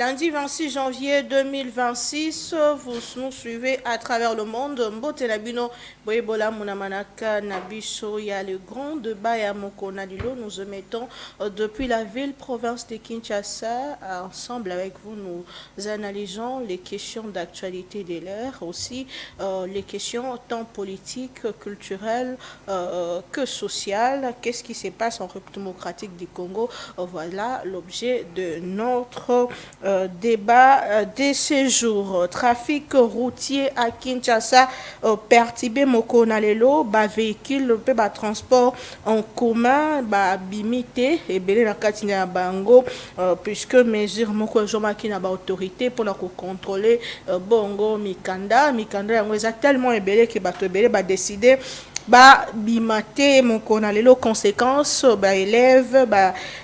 Lundi 26 janvier 2026, vous nous suivez à travers le monde. Mbote Nabino, Boyebola Munamanaka, Nabiso, il y a le grand débat à Mokonadilo. Nous émettons depuis la ville-province de Kinshasa. Ensemble avec vous, nous analysons les questions d'actualité de l'heure, aussi les questions tant politiques, culturelles que sociales. Qu'est-ce qui se passe en République démocratique du Congo? Voilà l'objet de notre débat de ces jours. Trafic routier à Kinshasa, pertibé Mokonalelo, véhicule, transport en commun, bimité, et belé na katina bango, puisque mesure moko jomaki na autorité pour la contrôler bongo mikanda yango eza tellement ebelé que bato ebelé décider bimate Mokonalelo conséquences élèves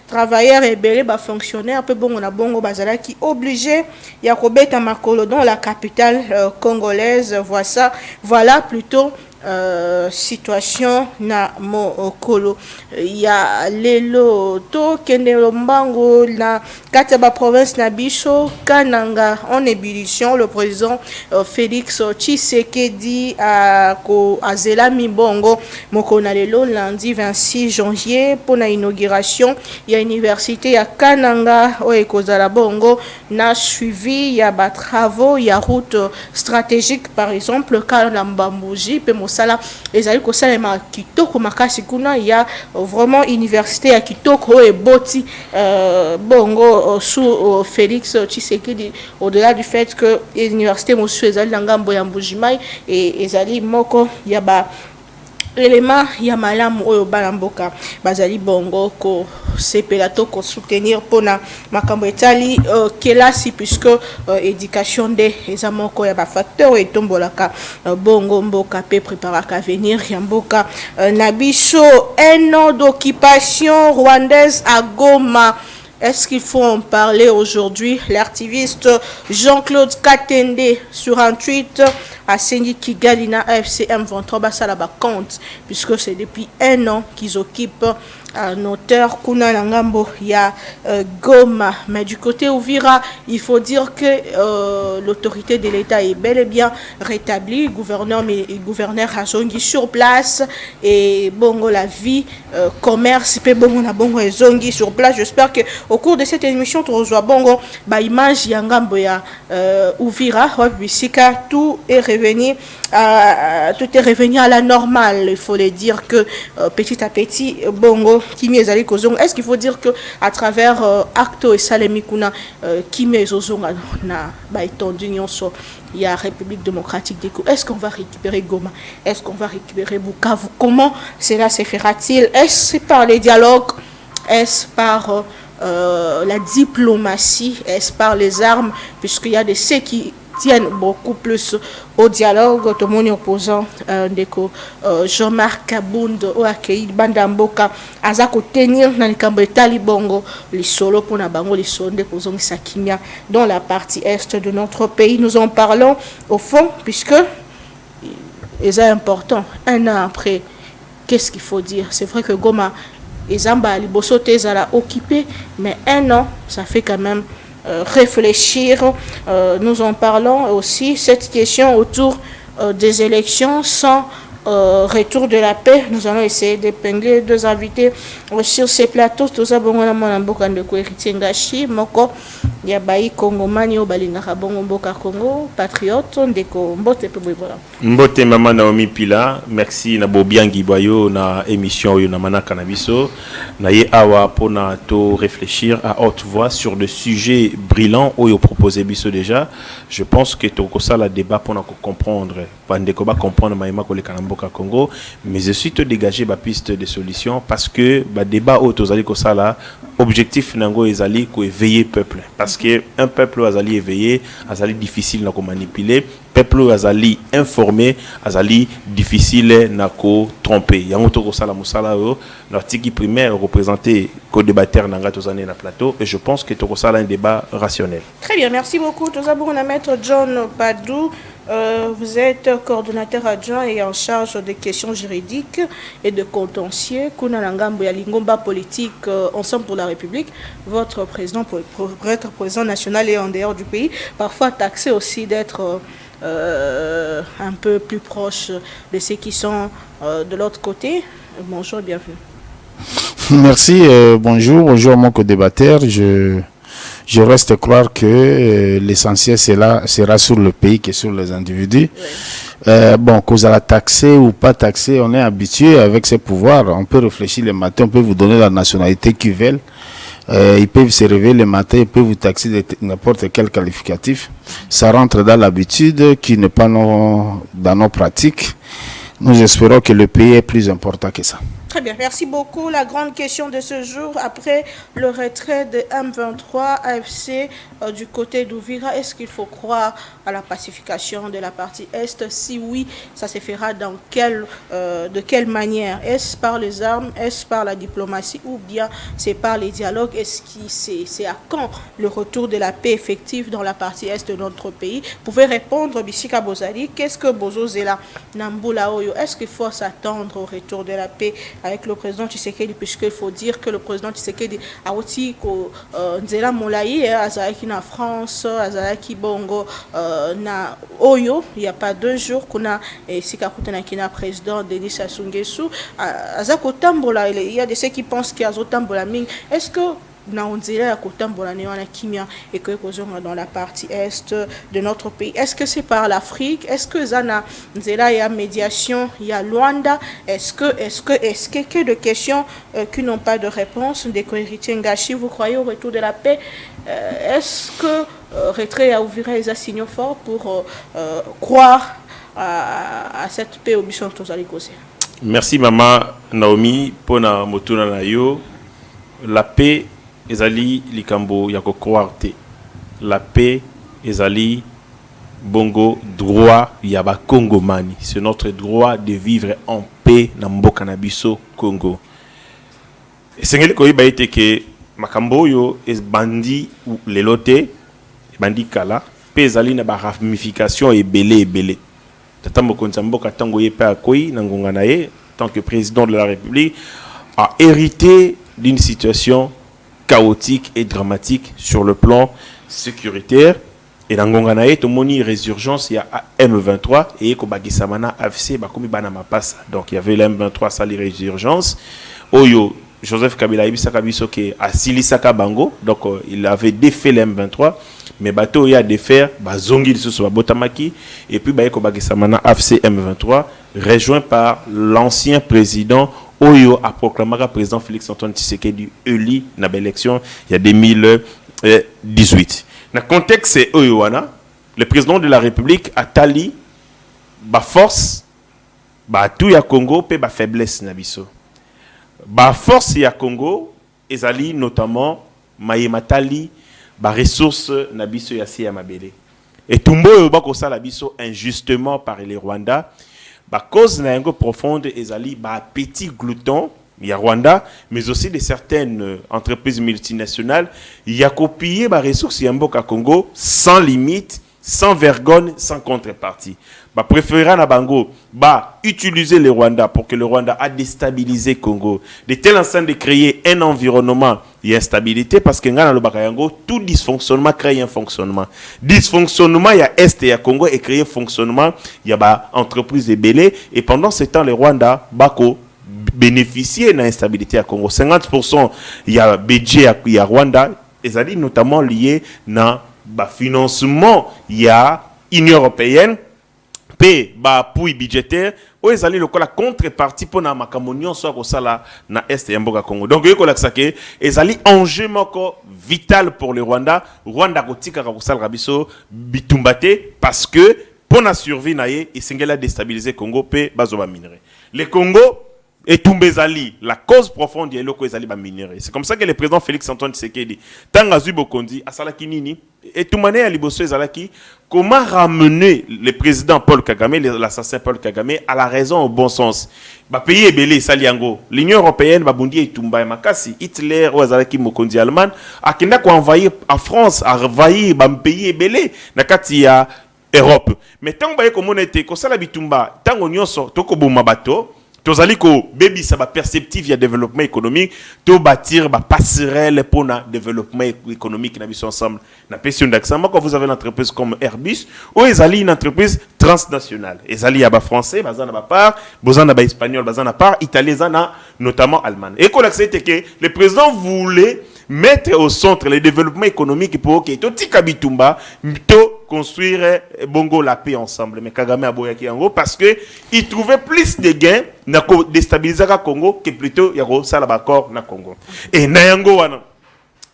travailleurs et fonctionnaires peu bon on a bongo bazala qui obligé ya kobeta makolo dans la capitale congolaise. Voilà plutôt situation na mokolo ya lelo to kende mbango na kataba province na biso Kananga en ébullition. Le président Félix Tshisekedi a azela mibongo Mokonalelo lundi 26 janvier pour la inauguration ya université ya Kananga o ekozala bongo na suivi ya ba travaux ya route stratégique par exemple Kalambambuji pe sala ezali ko salema kitoko makasi kuna ya vraiment université ya kitoko et boti bongo sous Félix Tshisekedi, au-delà du fait que l'université mosu ezali na ngambo ya Mbujimai et ezali moko ya ba élément ya malamu oyo balamboka bazali bongo ko sepelato ko soutenir pona makambo etali kelasi, puisque éducation de eza moko ya ba facteur etombolaka bongo mboka pe préparaka avenir ya mboka na biso. Un an d'occupation rwandaise à Goma. Est-ce qu'il faut en parler aujourd'hui? L'activiste Jean-Claude Katende sur un tweet a signé Kigali na FCM 23 Basalaba compte, puisque c'est depuis un an qu'ils occupent un auteur Kuna Nangambo ya Goma. Mais du côté Ouvira, il faut dire que l'autorité de l'État est bel et bien rétablie. Gouverneur Hazongi sur place et bongo la vie, commerce, pe bongo na bongo Hazongi sur place. J'espère que au cours de cette émission, tu reçois bongo image yangambo ya Ouvira, Bisika, tout est revenu à la normale. Il faut le dire que petit à petit bongo Kimi ezali kozonga. Est-ce qu'il faut dire que à travers acto et salemi kuna Kimi ezozonga na étendu nyonso il y a République démocratique du Congo? Est-ce qu'on va récupérer Goma? Est-ce qu'on va récupérer Bukavu? Comment cela se fera-t-il? Est-ce par les dialogues? Est-ce par la diplomatie? Est-ce par les armes? Puisqu'il y a de ceux qui tiennent beaucoup plus au dialogue. Tout le monde opposant Jean-Marc Kabound au accueilli Bandamboka azako tenir na likambo etali bongo les solo pour na bango les sonde kozongi sakimia dans la partie est de notre pays. Nous en parlons au fond puisque c'est important. Un an après, qu'est-ce qu'il faut dire? C'est vrai que Goma et Zamba Liboso Tezala occupé, mais un an ça fait quand même réfléchir. Nous en parlons aussi cette question autour des élections sans retour de la paix. Nous allons essayer d'épingler deux invités sur ces plateaux. Tout ça bon na mona mboka ndeko Héritier Ngashi moko ya bai Kongomani o balingaka bongo mboka Congo patriote ndeko mbote pe boyebola mbote mama Naomi Pila. Merci na bobiangi boyo na émission yo na manaka na biso na ye awa pona to réfléchir à haute voix sur des sujets brillants oyo proposé biso déjà. Je pense que to ko sala débat pona ko comprendre bandeko ba comprendre maïma ko le kanamboka Congo, mais aussi te dégager ba piste de solutions parce que ba débat auto zali ko sala objectif nango ezali ko éveiller peuple, parce que un peuple azali éveillé azali difficile na ko manipuler, peuple azali informé azali difficile na ko tromper. Yango to ko sala musala yo l'article primaire représenté ko débatteur nanga tozane na plateau, et je pense que to ko sala un débat rationnel. Très bien, merci beaucoup. Nous avons à maître John Padou Vous êtes coordonnateur adjoint et en charge des questions juridiques et de contentieux. Kuna Nangambo ya Lingomba politique Ensemble pour la République. Votre président pour être président national et en dehors du pays, parfois taxé aussi d'être un peu plus proche de ceux qui sont de l'autre côté. Bonjour et bienvenue. Merci, bonjour à mon co-débatteur. Je reste croire que l'essentiel sera sur le pays que sur les individus. Oui. Cause à la taxer ou pas taxer, on est habitué avec ces pouvoirs. On peut réfléchir le matin, on peut vous donner la nationalité qu'ils veulent. Ils peuvent se réveiller le matin, ils peuvent vous taxer de n'importe quel qualificatif. Ça rentre dans l'habitude qui n'est pas dans nos pratiques. Nous espérons que le pays est plus important que ça. Très bien, merci beaucoup. La grande question de ce jour, après le retrait de M23 AFC du côté d'Ouvira, est-ce qu'il faut croire à la pacification de la partie Est? Si oui, ça se fera de quelle manière? Est-ce par les armes? Est-ce par la diplomatie? Ou bien c'est par les dialogues? C'est à quand le retour de la paix effective dans la partie Est de notre pays? Vous pouvez répondre, Bissika Bozali. Qu'est-ce que Bozo Zela Nambula Oyo? Est-ce qu'il faut s'attendre au retour de la paix avec le président Tshisekedi, puisqu'il faut dire que le président Tshisekedi a aussi Nzela Molayi, Azalaki na France, Azalaki Bongo na Oyo, il n'y a pas 2 jours qu'on a Sikakutana qui na président Denis Sassou Nguesso, Azako Tambola, il y a de ceux qui pensent qu'il y a Zotambola Ming. Est-ce que na onzela ya kotambola ne wana kimia et que dans la partie est de notre pays? Est-ce que c'est par l'Afrique? Est-ce que zana nzela ya médiation ya Luanda? Est-ce que de questions qui n'ont pas de réponse? Des co-héritiers Ngashi, vous croyez au retour de la paix? Est-ce que retrait à Ouvira les signaux forts pour croire à cette paix au Bichon Tozalikose? Merci maman Naomi pona motuna na yo. La paix ezali likambo ya kokroarte. La paix ezali bongo droit ya ba Congomani. C'est notre droit de vivre en paix na mboka na biso Congo. Esengeli koyiba ete ke makambo yo bandi lelote bandi kala pe ezali na ba ramification ebele. Tata mokonza mboka tango ye pa koyi na ngonga na ye tant que président de la République a hérité d'une situation chaotique et dramatique sur le plan sécuritaire. Et dans Ngonganae, tout le monde y résurgence, il y a M23 et Kobagisamana AFC, Bakomi Banama Passa. Donc il y avait l'M23, ça les résurgence. Oyo, Joseph Kabila Ibisakabiso qui a Silisaka Bango, donc il avait défait l'M23, mais bateau il y a défait, Zongi Sous Botamaki, et puis Kobagisamana AFC M23, rejoint par l'ancien président Oyo a proclamé le président Félix Antoine Tshisekedi élu dans l'élection il y a 2018. Dans le contexte c'est Oyo le président de la République a tali ba force ba tout ya Congo pe ba faiblesse na biso. Ba force ya Congo ezali notamment mayematali ba ressources na biso ya si ya mabele. Et tumbo yo ba ko sala biso injustement par les Rwandais. La cause profonde ezali ba petit glouton il y a Rwanda mais aussi de certaines entreprises multinationales il y a copié ba ressources yamboka Congo sans limite, sans vergogne, sans contrepartie. Ba préférer na bango ba utiliser le Rwanda pour que le Rwanda a déstabilisé Congo de telle enceinte de créer un environnement d'instabilité parce que ngana lo bakayango tout dysfonctionnement crée un fonctionnement. Dysfonctionnement il y a est et il y a Congo et créer fonctionnement il y a ba entreprise de belé et pendant ce temps le Rwanda bako bénéficier de l'instabilité à Congo. 50% il y a budget il y a Rwanda et ça dit notamment lié na ba financement il y a Union européenne P ba appui budgétaire ou ezali lokola contrepartie pour na makamonion soit ko sala na est ya mboka Congo. Donc yokola que ezali enjeu moko vital pour le Rwanda ko tika ko sala biso bitumbate parce que pour na survie na ye isengela déstabiliser Congo pe bazoba minerai. Le Congo et Tumbezali, la cause profonde est loko ezali ba minerai. C'est comme ça que le président Félix Antoine Tshisekedi tanga zubo kondi asalaki nini et tout mané à liboso ezalaki comment ramener le président Paul Kagame, l'assassin Paul Kagame à la raison au bon sens. Ba pays ebele saliango. L'Union européenne ba bundi etumba makasi Hitler ou ezalaki mokonzi allemand akenda ko envahir en France, a envahir ba pays ebele nakati ya Europe. Mais tant que vous avez ko sala bitumba, tant que nyonso toko boma bato, tozali ko baby ça va perceptif ya développement économique, to bâtir ba passerelle pour na développement économique na biso ensemble. Na question d'accent quand vous avez une entreprise comme Airbus ou ezali une entreprise transnationale. Ezali ya ba français, bazana ba part, bazana ba espagnol, bazana part, italien zana notamment allemand. Et qu'on accepte que le président voulait mettre au centre le développement économique pour que tout Bitumba to construire bongo la paix ensemble. Mais Kagame a boyaki yango parce que il trouvait plus de gains na déstabiliser le Congo que plutôt yako sala bakor na Congo. Et na yango wana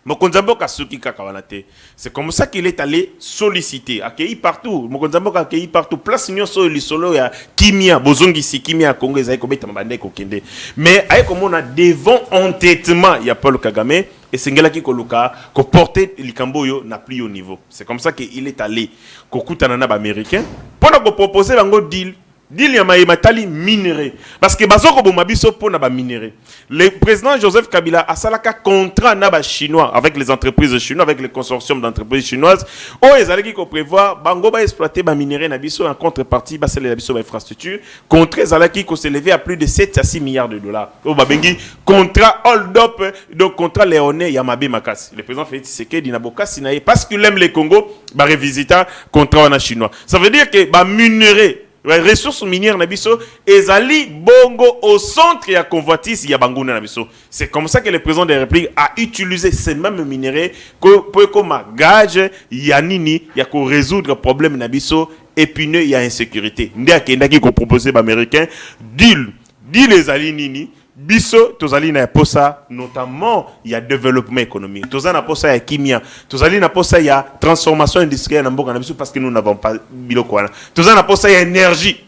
Mokonzambo Kasuki Kakawanate. C'est comme ça qu'il est allé solliciter, accueilli partout. Mokonzambo accueilli partout. Place Union Solo Solo ya Kimia, Bozongisi, Kimia, Congo, Zaïko Betamabande Kokende. Mais avec comme on a devant entêtement, il y a Paul Kagame et Sengela qui koluka, ko porter Likamboyo n'a plus au niveau. C'est comme ça qu'il est allé. Kokutanana américain. Pendant qu'on proposait un deal. Dil ya matali minerai parce que bazoko bomabiso pour na ba minerai. Le président Joseph Kabila a salaka contrat na ba chinois avec les entreprises chinoises, avec le consortium d'entreprises chinoises. Oh ezalaki ko prévoir bango ba exploiter ba minerai na biso en contrepartie ba celle la biso ba infrastructure. Contrat ezalaki ko s'élever à plus de 7 à 6 milliards de dollars. Oh ba bengi contrat hold up donc contrat léonais Yamabe Makasi. Le président Félix Tshisekedi na bokasi na parce qu'il aime les Congo ba revisiter contrat na chinois. Ça veut dire que ba minerai les ressources minières nabiso ezali bongo au centre ya convoitise ya banguna nabiso. C'est comme ça que le président de la République a utilisé ces mêmes minéraux pour comme gage ya nini ya ko résoudre problème nabiso épineux ya insécurité. Ndaki ndaki ko proposer ba américain deal ezali nini biso tozali na posa notamment il y a développement économique tozali na posa ya kimia tozali na posa ya transformation industrielle na mboka na biso parce que nous n'avons pas biloko wana tozali na posa ya énergie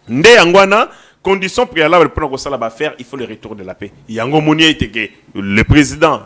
nde yangwana condition préalable pour que ça va faire il faut le retour de la paix yango moni était que le président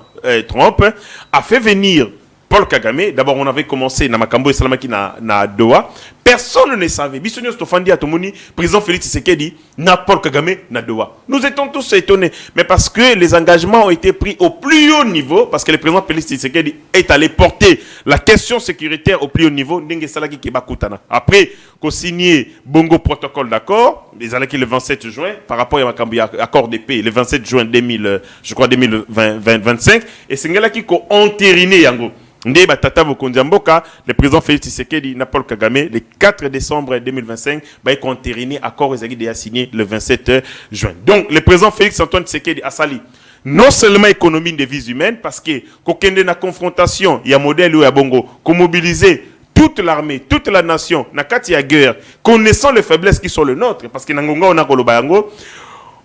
Trump a fait venir Paul Kagame. D'abord, on avait commencé na makambo Salamaki na Doha. Personne ne savait. Bisonio Stofandi Atomoni, président Félix Tshisekedi, na Paul Kagame na Doha. Nous étions tous étonnés. Mais parce que les engagements ont été pris au plus haut niveau, parce que le président Félix Tshisekedi est allé porter la question sécuritaire au plus haut niveau, Ndenge Salaki Kebakutana. Après, qu'on signé Bongo protocole d'accord, les Alaki le 27 juin, par rapport à makambo accord de paix, le 27 juin 2025, et c'est là qui ont entériné Yango. Ndeba Tata Bokondiamboka, le président Félix Tshisekedi, Paul Kagame, le 4 décembre 2025, va être entériné, accord et signé le 27 juin. Donc, le président Félix Antoine Tshisekedi a sali non seulement économie des vies humaines, parce que quand il y a une confrontation, il y a un modèle où il y a bongo, qu'on mobiliser toute l'armée, toute la nation, nakati ya guerre, connaissant les faiblesses qui sont les nôtres, parce que Nangonga on a Kolobayango,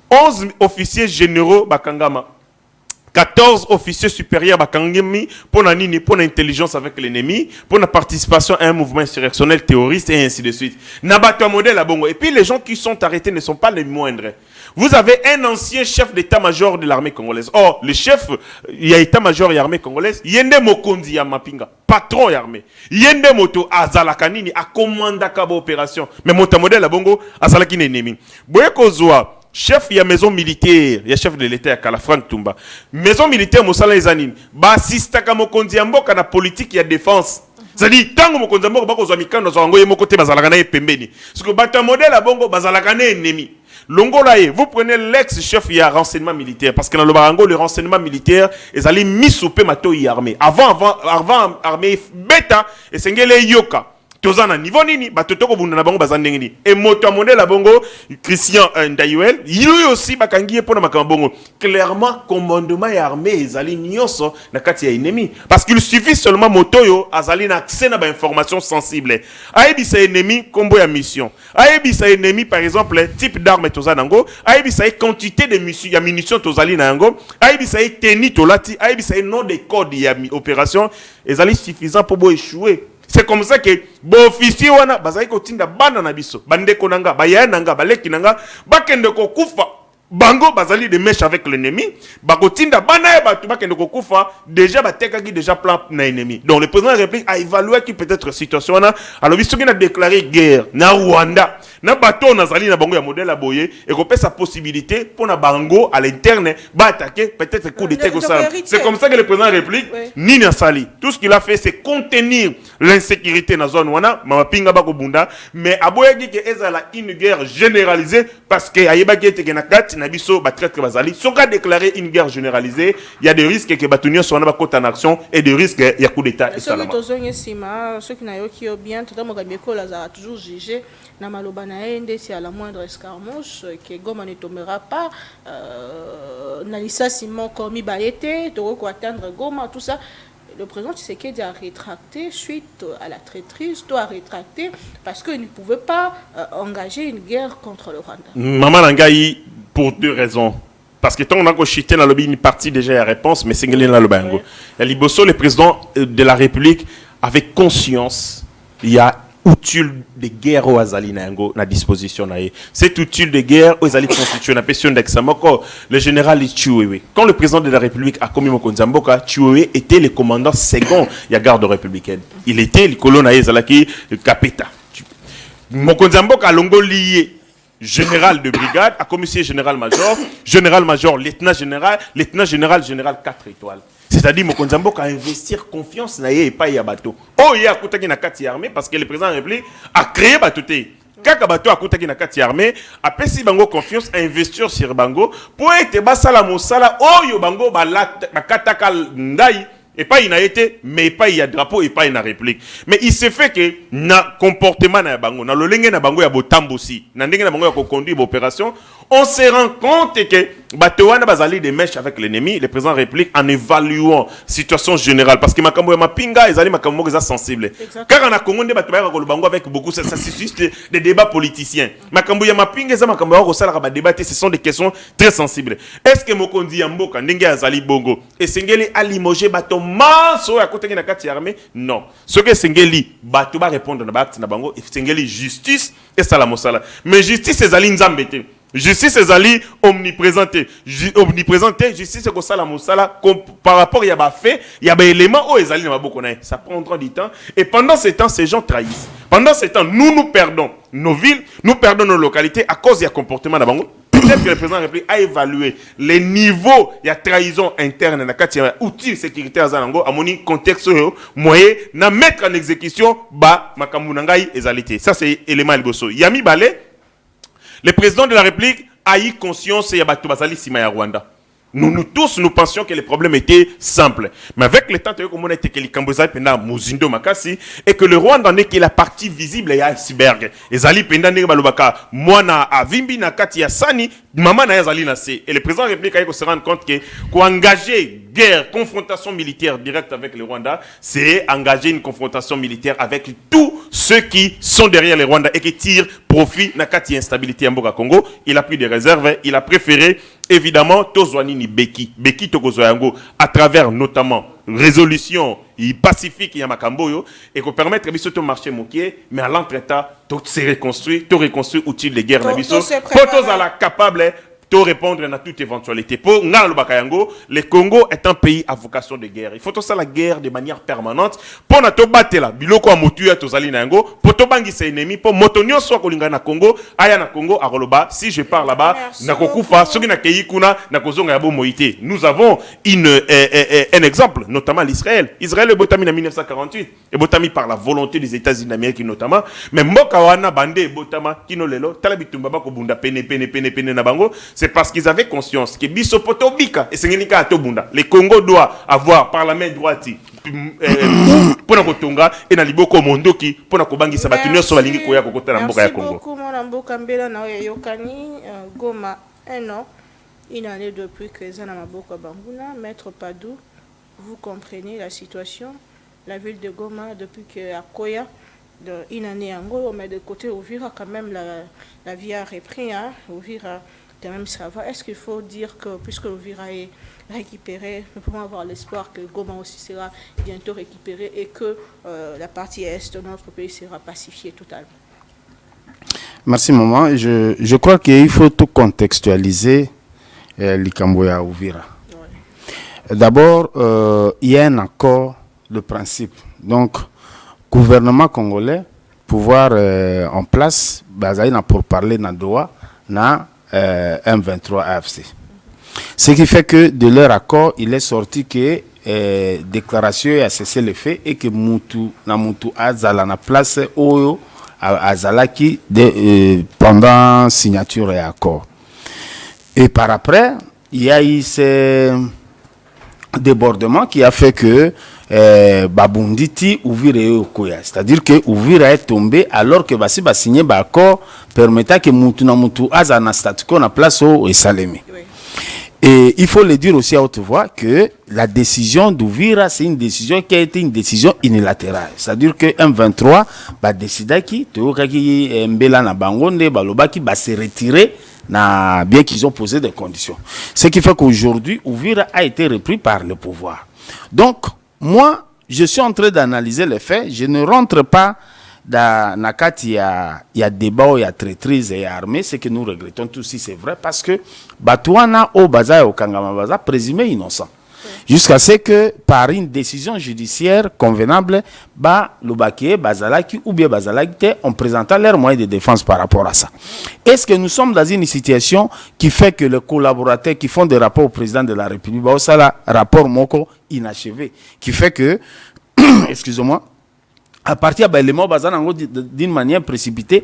11 officiers généraux Bakangama. 14 officiers supérieurs Bakangemi pour l'intelligence avec l'ennemi, pour la participation à un mouvement insurrectionnel terroriste et ainsi de suite. Nabato modèle à Bongo. Et puis les gens qui sont arrêtés ne sont pas les moindres. Vous avez un ancien chef d'état-major de l'armée congolaise. Or, le chef, il y a état-major de l'armée congolaise, Yende Mokondi ya Mapinga, patron de l'armée. Yende Moto Azalakanini a commandé kaba opération. Mais mon modèle à Bongo, Azalakini ennemi. Boyeko Zoa. Chef, il y a maison militaire, il y a chef de l'État, il y a Frank Tumba. Maison militaire, Moussala Ezanine. Bah, si c'est comme Kondiambo, il y a politique, il y a défense. C'est-à-dire, tant que Mokondiambo, il y a Mikano, il y a côté Bazalakana et Pembeni. Parce que Bata modèle à Bongo, Bazalakana est ennemi. Longolaye, vous prenez l'ex-chef, il y a renseignement militaire. Parce que dans le Barango, le renseignement militaire, ils allaient mis sous Pemato y armée. Avant, armée bêta, et c'est les Yoka. Tozana niveau nini batotoko bunda bango bazandengeni et moto modèle la bongo Christian Ndayuel lui aussi bakangiye pona makambongo clairement commandement et armée ezali nyonso na kati ya ennemi parce qu'il suffit seulement motoyo azali na accès na ba information sensible aibi sa ennemi combo ya mission aibi sa ennemi par exemple type d'arme tozana ngo aibi sa quantité de munitions ya munitions tozali na ngo aibi sa teni tolati aibi sa nom de code ya opération ezali suffisant pour échouer. C'est comme ça que bon officier wana bazali ko tinda bana na biso bande konanga bayana nga baleki nanga bakende ko kufa bango bazali de mèche avec l'ennemi bakotinda bana ya batu bakende kokufa déjà batekaki déjà plan na ennemi. Donc le président de la République a évalué qui peut-être situation na alors soki na déclaré guerre na Rwanda na bato nazali na bango ya modèle à boyer et qu'on sa possibilité pour na bango à l'interne ba attaquer peut-être coup d'état comme ça. C'est comme ça que le président de la République ni na sali tout ce qu'il a fait c'est contenir l'insécurité na zone wana mapinga bako bunda mais aboyaki que ezala une guerre généralisée parce que ayebaki ete na kati na biso ba traître bazali soka déclarer une guerre généralisée il y a des risques que batunio soit na ba en action et des risques il y a coup d'état et salama ceux qui n'aient qui bien tout d'abord Gabeko a toujours jugé na maloba na ende si à la moindre escarmouche que Goma ne tombera pas na licenciement commis baété to atteindre Goma tout ça. Le président Tshisekedi a rétracté suite à la traîtrise, a rétracté parce qu'il ne pouvait pas engager une guerre contre le Rwanda. Maman Nangaï, pour deux raisons. Parce que tant on a chité dans le lobby, une partie déjà la réponse, mais c'est que là le bango. Le président de la République, avec conscience, il y a outil de guerre au Azali Nango na disposition na. C'est outil de guerre aux Azali constitué na question d'examen. Le général Chiwewe. Quand le président de la République a commis Mokonzamboka, Chiwewe était le commandant second de la garde républicaine. Il était le colonel Aezalaki Kapeta. Mokonzamboka a longo lié général de brigade à commissaire général-major, lieutenant-général, général 4 étoiles. C'est-à-dire Mokonzamboka a investir confiance na ye et pas ya bateau. Oh, il y a koutaki na kati armée parce que le président de la République a créé bateau. Kaka bateau a koutaki na kati armée, a pesi bango confiance à investir sur bango pour être basala mosala oh yo bango bakataka ndai. Et pas il a été, mais pas il y a drapeau et pas il y a réplique. Mais il s'est fait que na comportement na bango, na lolenge na bango ya botambo aussi, na ndenge na bango ya conduire l'opération, on se rend compte que Batowana bazali des mèches avec l'ennemi, le président réplique en évaluant situation générale parce que makambo ya mapinga ezali makambo eza sensible. Car on a Congo batobaya ko bango avec beaucoup ça suscite des débats politiciens. Makambo ya mapinga eza makambo ya ko sala ba débattre, ce sont des questions très sensibles. Est-ce que Mokondi ya mboka ndenge azali bongo et sengeli a limogé bato manso ya koteki na kati armée? Non. Ce que sengeli bato ba répondre na ba acte na bango et sengeli justice et sala mosala. Mais justice ezali nzambete. Justice ezali omniprésente. Justice c'est que ça la mosala par rapport il y a ba fait, il y a ba éléments où ezali na maboko na. Ça prendra du temps et pendant ce temps ces gens trahissent. Pendant ce temps nous perdons nos villes, nous perdons nos localités à cause du comportement de bango. Peut-être que le président de la République a évalué les niveaux de trahison interne dans les outils sécuritaires zanango à mon contexte moyen na mettre en exécution ba makamunangai ezalité. Ça c'est élément liboso. Yami Balé, le président de la République a eu conscience ya bato bazali sima ya Rwanda. Nous tous, nous pensions que le problème était simple. Mais avec le temps, et que le Rwanda n'est que la partie visible de l'iceberg. Et le président de la République se rend compte que engager guerre, confrontation militaire directe avec le Rwanda, c'est engager une confrontation militaire avec tous ceux qui sont derrière le Rwanda et qui tirent profit na kati instabilité en Congo. Il a pris des réserves, il a préféré évidemment Tozwanini Beki Togozoyango à travers notamment résolution pacifique Yamakamboyo et qu'on permettre à Bisso de marcher moquier, mais à l'entretemps tout se reconstruit, tout reconstruit outil de guerre na Bisso, pour à la capable de répondre à toute éventualité. Pour Ngal Bakayango, le Congo est un pays à vocation de guerre. Il faut tout ça la guerre de manière permanente. Pour na to battre la biloko a motu ya tozali na yango, pour to bangi ses ennemis, pour motonio soit kolinga na Congo, aya na Congo a Roloba, si je pars là-bas, na kokufa, soki na keyi kuna na kozonga yabo moïté. Nous avons un exemple, notamment l'Israël. Israël est botami en 1948, et botami par la volonté des États-Unis d'Amérique notamment, mais mboka wana bande botama kino lelo, talabitumba bako bunda pene na bango. C'est parce qu'ils avaient conscience que Bisopoto Bika et Sengenika Atobunda, le Congo doit avoir par la main droite pour na kotonga et na liboko mondoki pour na kobangi sabatunyo so balingi koya kokota na mboka ya Congo. Merci beaucoup mon mboka mbela na yokani Goma 1 an une année depuis que Zana Maboka Banguna maître Padou, vous comprenez la situation, la ville de Goma depuis que Akoya une année en gros mais de côté Ouvira quand même la vie a repris hein, Ouvira quand même ça va. Est-ce qu'il faut dire que puisque Ouvira est récupéré, nous pouvons avoir l'espoir que Goma aussi sera bientôt récupéré et que la partie est de notre pays sera pacifiée totalement? Merci maman. Je crois qu'il faut tout contextualiser likambo ya Uvira. D'abord, il y a un accord de principe. Donc, gouvernement congolais, pouvoir en place, bazaïna pour parler na Doha, na M23 AFC. Ce qui fait que de leur accord, il est sorti que déclaration a cessé le fait et que Moutou Azala na place Oyo Azalaki pendant signature et accord. Et par après, il y a eu ces débordements qui a fait que Babunditi Ouvira Okoya. C'est-à-dire que Ouvira est tombé alors que Basi va signer un accord permettant que Moutou Azana statuko na place au Esaleme. Et il faut le dire aussi à haute voix que la décision d'Ouvira, c'est une décision qui a été une décision unilatérale. C'est-à-dire que M23 va décider qui Mbela na Bangonde, Balobaki va se retirer bien qu'ils ont posé des conditions. Ce qui fait qu'aujourd'hui, Ouvira a été repris par le pouvoir. Donc, moi, je suis en train d'analyser les faits. Je ne rentre pas dans Nakati, il y a débat, il y a traîtrise et il y a armée. Ce que nous regrettons tous, si c'est vrai, parce que Batouana, au Baza et au Kangama Baza, présumé innocent. Jusqu'à ce que, par une décision judiciaire convenable, Lubaki, Bazalaki ou bien Bazalaki ont présenté leurs moyens de défense par rapport à ça. Est-ce que nous sommes dans une situation qui fait que les collaborateurs qui font des rapports au président de la République, ça là, rapport Moko inachevé, qui fait que, excusez-moi, à partir de l'élément d'une manière précipitée,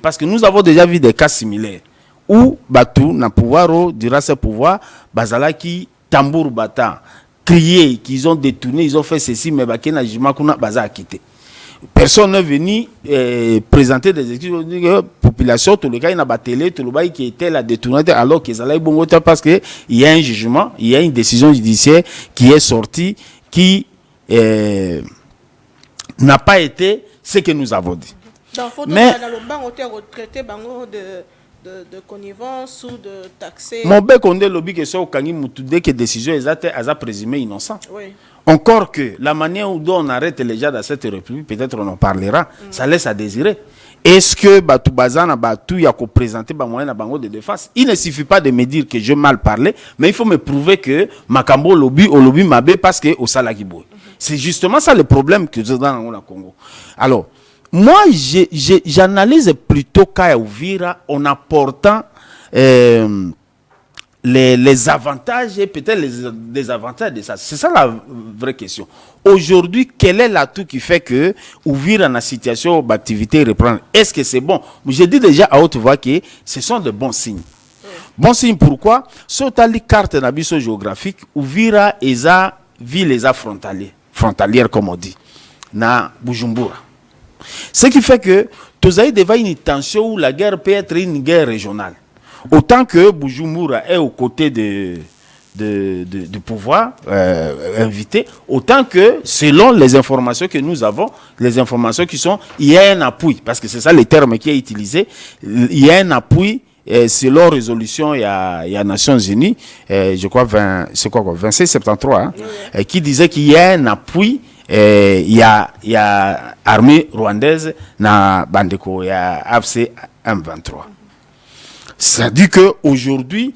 parce que nous avons déjà vu des cas similaires où Batou n'a pouvoir, durant ce pouvoir, Bazalaki tambour bata, crier qu'ils ont détourné, ils ont fait ceci, mais Bakena Jimakuna Baza a quitté. Personne n'est venu présenter des excuses. Population, tout le cas, il y a une télé, tout le bail qui était la détournée, alors qu'ils allaient bon parce qu'il y a un jugement, il y a une décision judiciaire qui est sortie, qui n'a pas été ce que nous avons dit. Mais de connivence ou de taxer. Mon bec on dit lobby que ça au kangi mutude que décision exacte a présumé innocent. Oui. Encore que la manière dont on arrête les gens dans cette république, peut-être on en parlera, ça laisse à désirer. Est-ce que Batou Bazana Batou y a présenté ba moyen na bango de défense? Il ne suffit pas de me dire que je mal parlé, mais il faut me prouver que Makambo lobby au lobby mabé parce que au Salakibo. C'est justement ça le problème que nous avons dans le Congo. Alors, moi, j'analyse plutôt Kaya Uvira en apportant les avantages et peut-être les désavantages de ça. C'est ça la vraie question. Aujourd'hui, quel est l'atout qui fait que Uvira dans la situation d'activité reprend? Est-ce que c'est bon? Je dis déjà à haute voix que ce sont de bons signes. Bon signe pourquoi? Sur la carte nabiso géographique, Uvira est à ville frontalière comme on dit, na Bujumbura. Ce qui fait que tu as devant une tension où la guerre peut être une guerre régionale. Autant que Bujumbura est aux côtés du pouvoir invité, autant que selon les informations que nous avons, les informations qui sont, il y a un appui, parce que c'est ça le terme qui est utilisé, il y a un appui selon résolution, il y a Nations Unies, je crois 2673, hein, qui disait qu'il y a un appui. Il y a armée rwandaise na Bandeko, il y a AFC M23. Ça dit qu'aujourd'hui,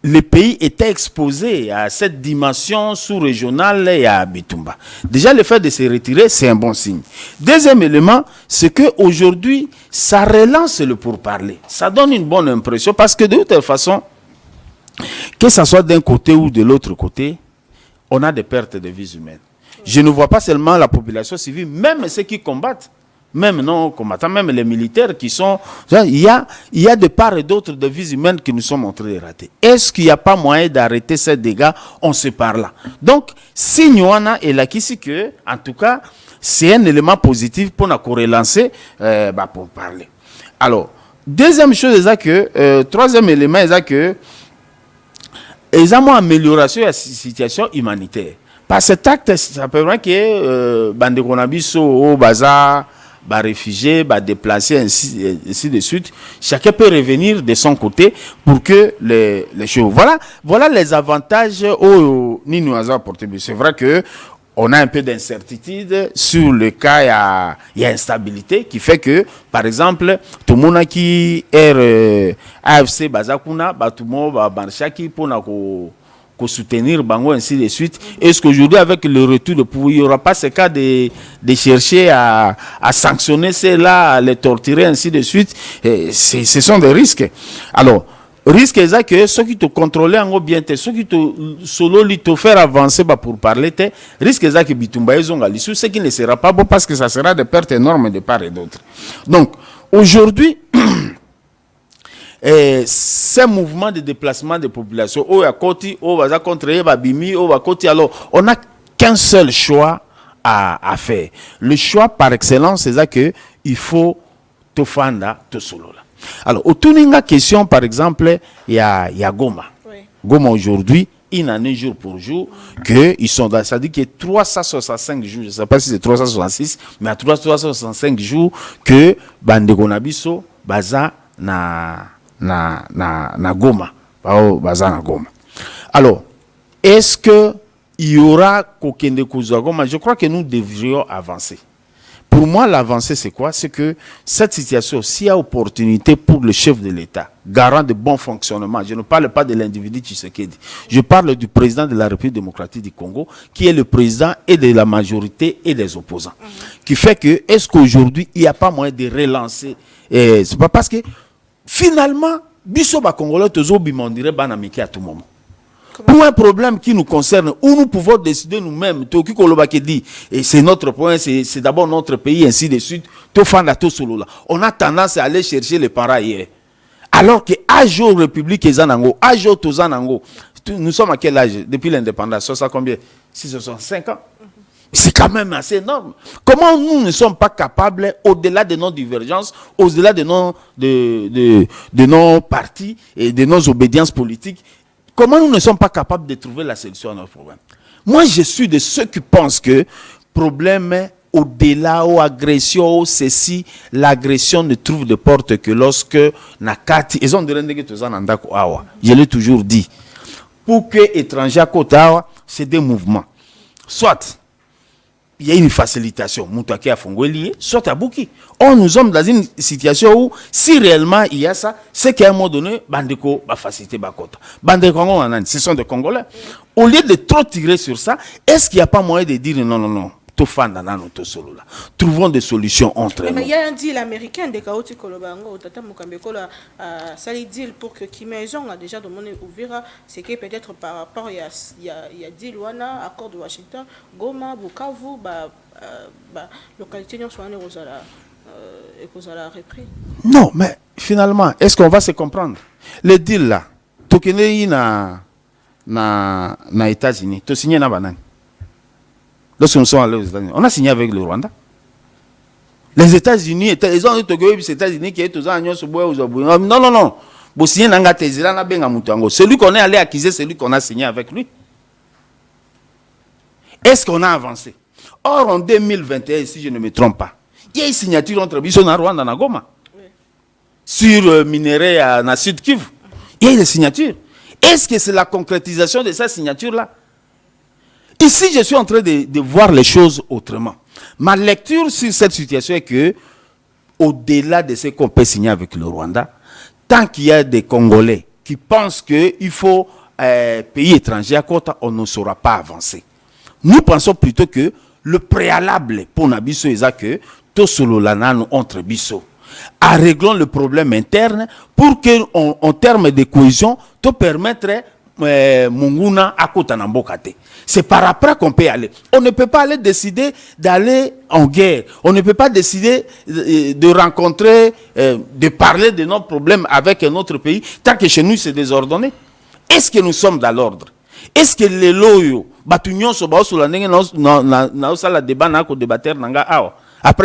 le pays était exposé à cette dimension sous-régionale et à Bitumba. Déjà, le fait de se retirer, c'est un bon signe. Deuxième élément, c'est qu'aujourd'hui, ça relance le pourparler. Ça donne une bonne impression parce que de toute façon, que ce soit d'un côté ou de l'autre côté, on a des pertes de vies humaines. Je ne vois pas seulement la population civile, même ceux qui combattent, même non combattants, même les militaires qui sont... Il y a de part et d'autre de vies humaines qui nous sont montrées de rater. Est-ce qu'il n'y a pas moyen d'arrêter ces dégâts? On se parle là. Donc, si nous avons là, que, en tout cas, c'est un élément positif pour nous relancer pour parler. Alors, deuxième chose, c'est que, troisième élément, c'est que, ils ont une amélioration de la situation humanitaire. Par cet acte, ça peut dire que bande konabiso au bazar, réfugiés, déplacés, ainsi de suite. Chacun peut revenir de son côté pour que les choses. Voilà les avantages au Nino Azar porté. C'est vrai que on a un peu d'incertitude sur le cas, il y a instabilité qui fait que, par exemple, tout le monde qui est AFC Bazakuna, tout le monde va marcher pour soutenir Bango, ainsi de suite. Est-ce qu'aujourd'hui, avec le retour de pouvoir, il n'y aura pas ce cas de chercher à sanctionner ceux-là, à les torturer, ainsi de suite? Ce sont des risques. Alors, risque est que ceux qui te contrôlent en bien, ceux qui te solo te faire avancer pour parler, risque est que Bitumba ils ont l'issue, ce qui ne sera pas bon parce que ça sera des pertes énormes de part et d'autre. Donc, aujourd'hui, ces mouvements de déplacement des populations, alors on n'a qu'un seul choix à faire. Le choix par excellence, c'est que il faut te fanda, te solo. Alors, autour d'une question, par exemple, il y a Goma. Oui. Goma aujourd'hui, une année jour pour jour, qu'ils sont dans, ça dit qu'il y a 365 jours, je ne sais pas si c'est 366, mais à 365 jours que Bandegonabiso, Baza, na Goma. Baza na Goma. Alors, est-ce qu'il y aura Kokende Kouza Goma? Je crois que nous devrions avancer. Pour moi, l'avancée, c'est quoi? C'est que cette situation, s'il y a opportunité pour le chef de l'État, garant de bon fonctionnement, je ne parle pas de l'individu Tshisekedi, je parle du président de la République démocratique du Congo, qui est le président et de la majorité et des opposants. Qui fait que, est-ce qu'aujourd'hui, il n'y a pas moyen de relancer? C'est pas parce que, finalement, Bissoba Congolais, on dirait Banamiki à tout moment. Pour un problème qui nous concerne, où nous pouvons décider nous-mêmes, et c'est notre point, c'est d'abord notre pays, ainsi de suite, on a tendance à aller chercher les parents hier. Alors que Ajo République et Zanango, Ajo Tozanango, nous sommes à quel âge depuis l'indépendance? Ça combien? 65 ans. C'est quand même assez énorme. Comment nous ne sommes pas capables, au-delà de nos divergences, au-delà de nos partis et de nos obédiences politiques, comment nous ne sommes pas capables de trouver la solution à notre problème? Moi, je suis de ceux qui pensent que problème au-delà, aux agressions, ceci, l'agression ne trouve de porte que lorsque Nakati, ils ont demandé que tout ça n'andako awa. Je l'ai toujours dit. Pour que étrangers à côté awa, c'est des mouvements. Soit il y a une facilitation, Moutaki a Fongoli, soit à Bouki. Or, nous sommes dans une situation où, si réellement il y a ça, c'est qu'à un moment donné, Bandeko va faciliter Bakota. Bandeko, ce sont des Congolais. Au lieu de trop tirer sur ça, est-ce qu'il n'y a pas moyen de dire non, trouvons des solutions entre nous. Mais il y a un deal américain de Kaoti Kolobango, Tata Mukambekola, ça les deal pour que Kimaison a déjà demandé ouvrir, c'est que peut-être par rapport, il y a deal Wana, accord de Washington, Goma, Bukavu, localité non soit repris. Non, mais finalement, est-ce qu'on va se comprendre? Le deal là, Tokene na États-Unis, tu signé na banane. Lorsque nous sommes allés aux États-Unis, on a signé avec le Rwanda. Les États-Unis, ils ont dit que les États-Unis qui est aux États-Unis, non. Celui qu'on est allé accuser, c'est celui qu'on a signé avec lui. Est-ce qu'on a avancé? Or, en 2021, si je ne me trompe pas, il y a une signature entre Bissona Rwanda et Goma. Oui. Sur minerai à Sud Kivu. Il y a une signature. Est-ce que c'est la concrétisation de cette signature-là? Ici, je suis en train de voir les choses autrement. Ma lecture sur cette situation est que, au-delà de ce qu'on peut signer avec le Rwanda, tant qu'il y a des Congolais qui pensent qu'il faut pays étranger à côté, on ne saura pas avancer. Nous pensons plutôt que le préalable pour Nabiso est que tout solo lanano entre Bisso. En réglant le problème interne pour qu'en termes de cohésion, tout permettrait Munguna à côté Nambokate. C'est par après qu'on peut aller. On ne peut pas aller décider d'aller en guerre. On ne peut pas décider de rencontrer, de parler de nos problèmes avec un autre pays tant que chez nous c'est désordonné. Est-ce que nous sommes dans l'ordre? Est-ce que les loyaux, après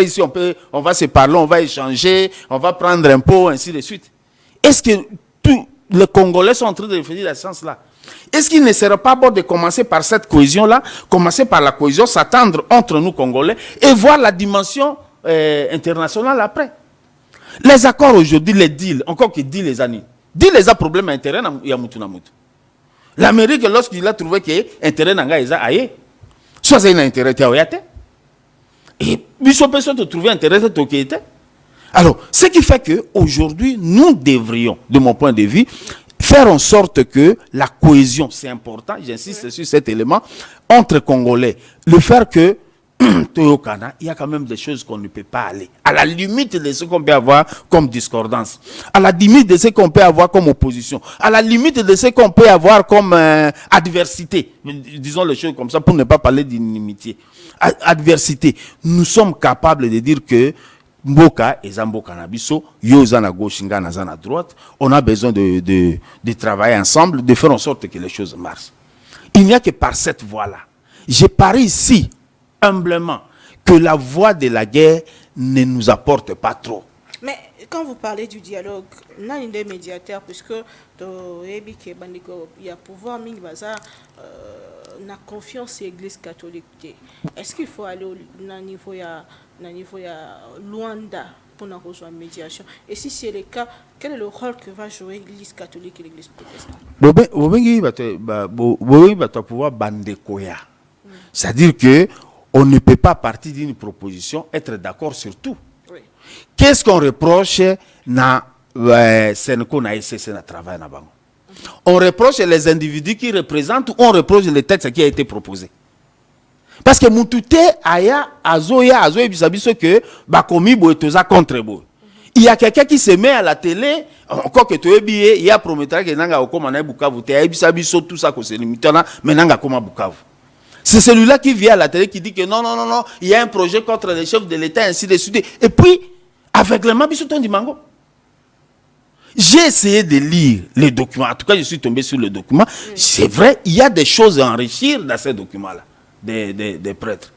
ici on va se parler, on va échanger, on va prendre un pot, ainsi de suite. Est-ce que tous les Congolais sont en train de réfléchir dans ce sens-là? Est-ce qu'il ne serait pas bon de commencer par cette cohésion-là, commencer par la cohésion, s'attendre entre nous Congolais et voir la dimension internationale après? Les accords aujourd'hui, les deals, encore que deals les années, deals les a problèmes intérêts, il y a Moutou. L'Amérique, lorsqu'il a trouvé que intérêt n'a pas aillé. soit un intérêt et biso personne te trouver intérêt était. Alors, ce qui fait que aujourd'hui, nous devrions, de mon point de vue, faire en sorte que la cohésion, c'est important, j'insiste sur cet élément, entre Congolais. Le faire que, il y a quand même des choses qu'on ne peut pas aller. À la limite de ce qu'on peut avoir comme discordance. À la limite de ce qu'on peut avoir comme opposition. À la limite de ce qu'on peut avoir comme adversité. Disons les choses comme ça pour ne pas parler d'inimitié. Adversité. Nous sommes capables de dire que Mboka et Zamboka Nabiso, Yozana gauche, Ngana droite, on a besoin de travailler ensemble, de faire en sorte que les choses marchent. Il n'y a que par cette voie-là. Je parie ici, humblement, que la voie de la guerre ne nous apporte pas trop. Mais quand vous parlez du dialogue, il y a des médiateurs, puisque il y a pouvoir, la confiance dans l'Église catholique. Est-ce qu'il faut aller au niveau de Luanda pour rejoindre la médiation? Et si c'est le cas, quel est le rôle que va jouer l'Église catholique et l'Église protestante? C'est-à-dire que on ne peut pas partir d'une proposition être d'accord sur tout. Oui. Qu'est-ce qu'on reproche na Sénéco na SCC na travail na bango? On reproche les individus qui représentent ou on reproche le texte qui a été proposé. Parce que Moutouté aya azoya bisabiso que bakomi boetoza contre bo. Il y a quelqu'un qui se met à la télé, encore que tu es billet, il y a promettra que nanga okoma na Bukavu, te bisabiso tout ça que c'est limité là, mais nanga koma Bukavu. C'est celui-là qui vient à la télé qui dit que non, il y a un projet contre les chefs de l'État, ainsi de suite. Et puis, avec le Mabisouton du Mango, j'ai essayé de lire les documents. En tout cas, je suis tombé sur le document. Oui. C'est vrai, il y a des choses à enrichir dans ces documents-là, des prêtres.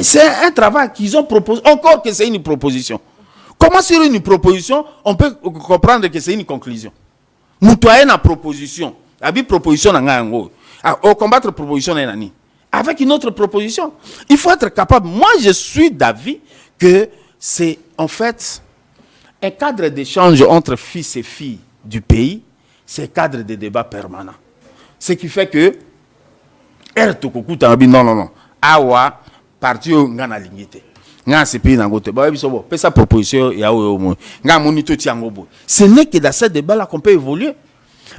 C'est un travail qu'ils ont proposé, encore que c'est une proposition. Comment sur une proposition, on peut comprendre que c'est une conclusion? Moutoyen a proposition. Abi proposition n'a au combattre proposition n'a ni. Avec une autre proposition. Il faut être capable. Moi, je suis d'avis que c'est en fait un cadre d'échange entre fils et filles du pays. C'est un cadre de débat permanent. Ce qui fait que non. Awa, parti au ngana lingité. Ce n'est que dans ce débat-là qu'on peut évoluer.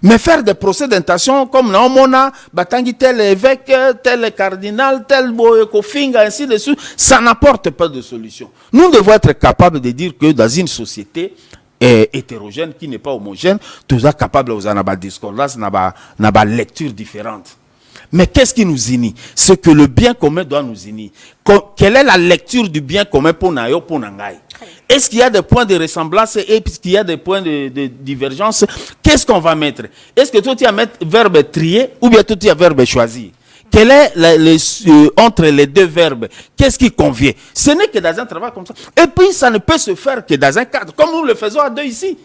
Mais faire des procès d'intention comme Naomona, Batangi, tel évêque, tel cardinal, tel Kofinga, ainsi de suite, ça n'apporte pas de solution. Nous devons être capables de dire que dans une société hétérogène, qui n'est pas homogène, tous sommes capables de faire des discordances, de lecture différente. Mais qu'est-ce qui nous unit? Ce que le bien commun doit nous unir. Quelle est la lecture du bien commun pour Nayo, pour Nangai? Est-ce qu'il y a des points de ressemblance et qu'il y a des points de divergence? Qu'est-ce qu'on va mettre? Est-ce que toi tu vas mettre verbe trier ou bien toi tu vas verbe choisir? Quel est entre les deux verbes? Qu'est-ce qui convient? Ce n'est que dans un travail comme ça. Et puis ça ne peut se faire que dans un cadre, comme nous le faisons à deux ici.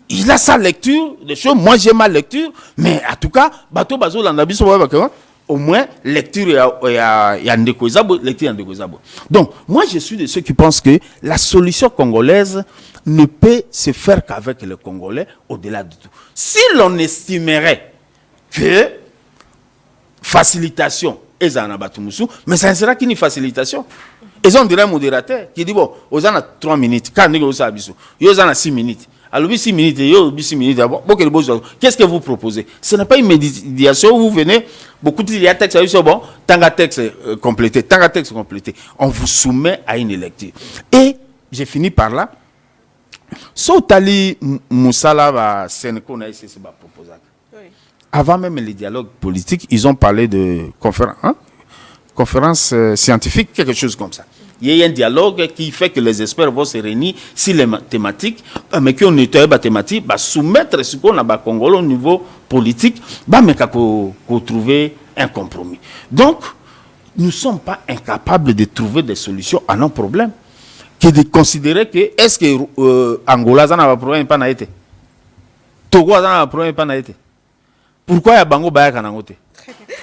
Il a sa lecture des choses, moi j'ai ma lecture, mais en tout cas, bateau bazo l'andabiso au moins lecture il y a lecture Donc moi je suis de ceux qui pensent que la solution congolaise ne peut se faire qu'avec les Congolais au-delà de tout. Si l'on estimerait que facilitation est en abatumusu, mais ça ne sera qu'une facilitation. Ils ont dirait un modérateur qui dit bon, aux en a 3 minutes, quand nous avons ils en a 6 minutes. Alors 6 minutes, 6 minutes, qu'est-ce que vous proposez? Ce n'est pas une médiation où vous venez, beaucoup de textes, bon, tant qu'à texte complété, on vous soumet à une lecture. Et j'ai fini par là. Sautali Moussala va Sénéco na ici, c'est ma proposition. Avant même les dialogues politiques, ils ont parlé de conférence scientifique, quelque chose comme ça. Il y a un dialogue qui fait que les experts vont se réunir sur les thématiques, mais qu'on était thématique, soumettre ce qu'on a au Congo au niveau politique, mais qu'on trouver un compromis. Donc, nous ne sommes pas incapables de trouver des solutions à nos problèmes. Que de considérer que est-ce que Angola n'a pas problème pas été, Togo n'a pas problème pas été. Pourquoi il y a Bango Bayaka Nangote?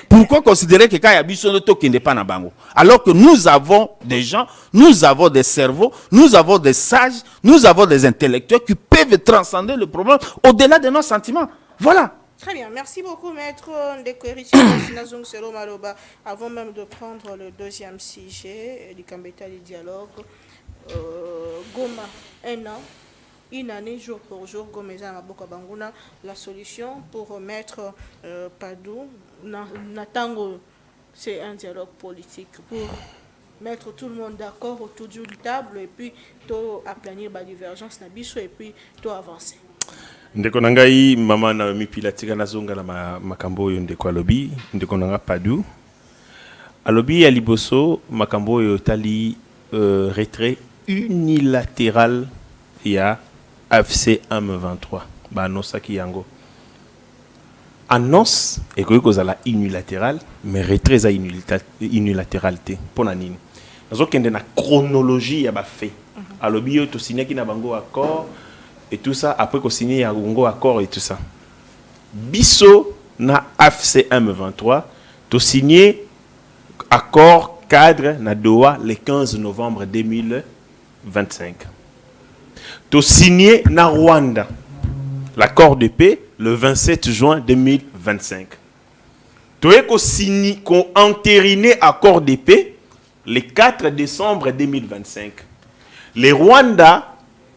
Pourquoi considérer que quand il y a Bisson qui n'est pas na Bango? Alors que nous avons des gens, nous avons des cerveaux, nous avons des sages, nous avons des intellectuels qui peuvent transcender le problème au-delà de nos sentiments. Voilà. Très bien, merci beaucoup, maître Ndekwerichi Nazung Selo Maloba. Avant même de prendre le deuxième sujet du Kambeta du dialogue, Goma, un an, une année, jour pour jour, Gomeza Maboka Banguna, la solution pour mettre Padou, Natango, c'est un dialogue politique pour mettre tout le monde d'accord autour d'une table et puis aplanir la divergence et puis avancer. Ndeko nangai mama na mipilatika nazonga na makambo yo ndeko alobi ndeko nanga Padou alobi ya liboso makambo yo tali retrait unilatéral ya AFC M23 ba nosaki yango annonce et que kozala unilatéral mais retrait za unilatéralité pona nini nazokende na chronologie ya ba fait alobi yo to signaki na bango accord et tout ça, après qu'on signe un accord et tout ça. Bisso na AFC M23, tu signé accord cadre na Doha le 15 novembre 2025. Tu signé na Rwanda l'accord de paix le 27 juin 2025. Tu as signé qu'on entériné accord de paix le 4 décembre 2025. Les Rwanda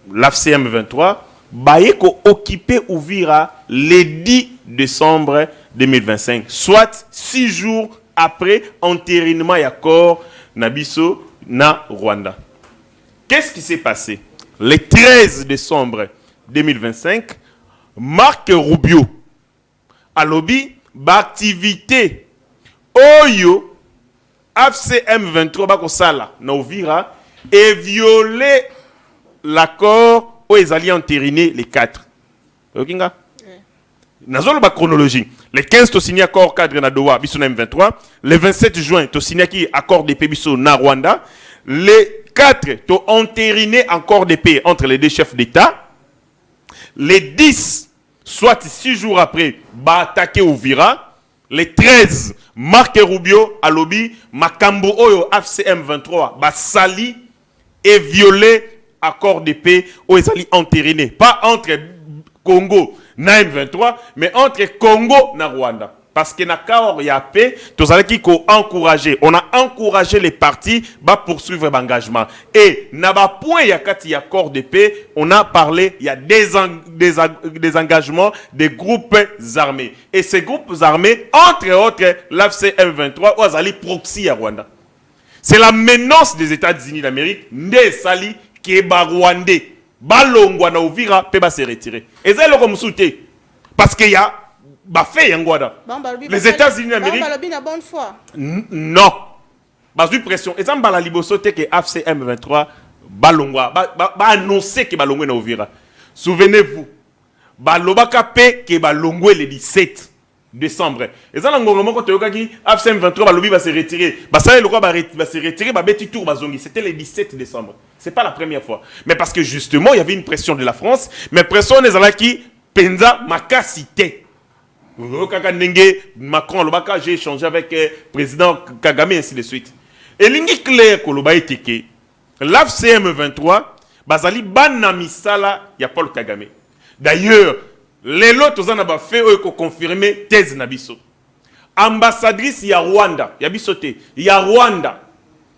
l'AFC M23 Bayeko occupé Ouvira le 10 décembre 2025, soit 6 jours après entérinement et accord Nabiso na Rwanda. Qu'est-ce qui s'est passé? Le 13 décembre 2025, Marc Rubio a lobby d'activité Oyo AFC M23 Bakosala na Ouvira et violé l'accord où ils allaient entériner les 4. Ok, nga? Nazolo ba chronologie. Le 15 to signé accord cadre na Doha biso na M23. Le 27 juin to signé qui accord de paix biso na Rwanda. Le 4 to entériné accord de paix entre les deux chefs d'État. Le 10, soit 6 jours après, ba attaqué Ouvira. Le 13, Marc Rubio a lobby makambo oyo AFC M23 ba sali et violé accord de paix où ils allaient entériner. Pas entre Congo na M23, mais entre Congo na Rwanda. Parce que na accord y a paix, tous allez qui encourager. On a encouragé les partis à poursuivre l'engagement. Et na ba point y a quand y a accord de paix, on a parlé il y a des engagements des groupes armés. Et ces groupes armés, entre autres, l'AFC M23, où ils allaient proxy à Rwanda. C'est la menace des États-Unis d'Amérique, des Sali qui est Rwandais, Balongwa na Ouvira, peut se retirer. Et c'est le comme souté. Parce qu'il y a fait Yangwada. Les États-Unis d'Amérique. Bonne foi. Non. Bas pression. Et ça la libosote que AFC M23 Balongwa ba annoncer que Balongwa na Ouvira. Souvenez-vous. Balobaka pe que Balongwa le 17 décembre. Et ça l'angongoma quand tu as AFC M23 balobi va se retirer. Bah ça le roi va se retirer, bah beti tour bazongi. C'était le 17 décembre. C'est pas la première fois. Mais parce que justement, il y avait une pression de la France, mais pression des alaki penza makasité. Macron lobaka j'ai échangé avec le président Kagame et ainsi de suite. Et l'ingi clair que loba eteke. L'AFC M23 bazali banamisala ya Paul Kagame. D'ailleurs, les lots ont ba fait confirmer thèse na biso. Ambassadrice ya Rwanda, ya bisote, ya Rwanda.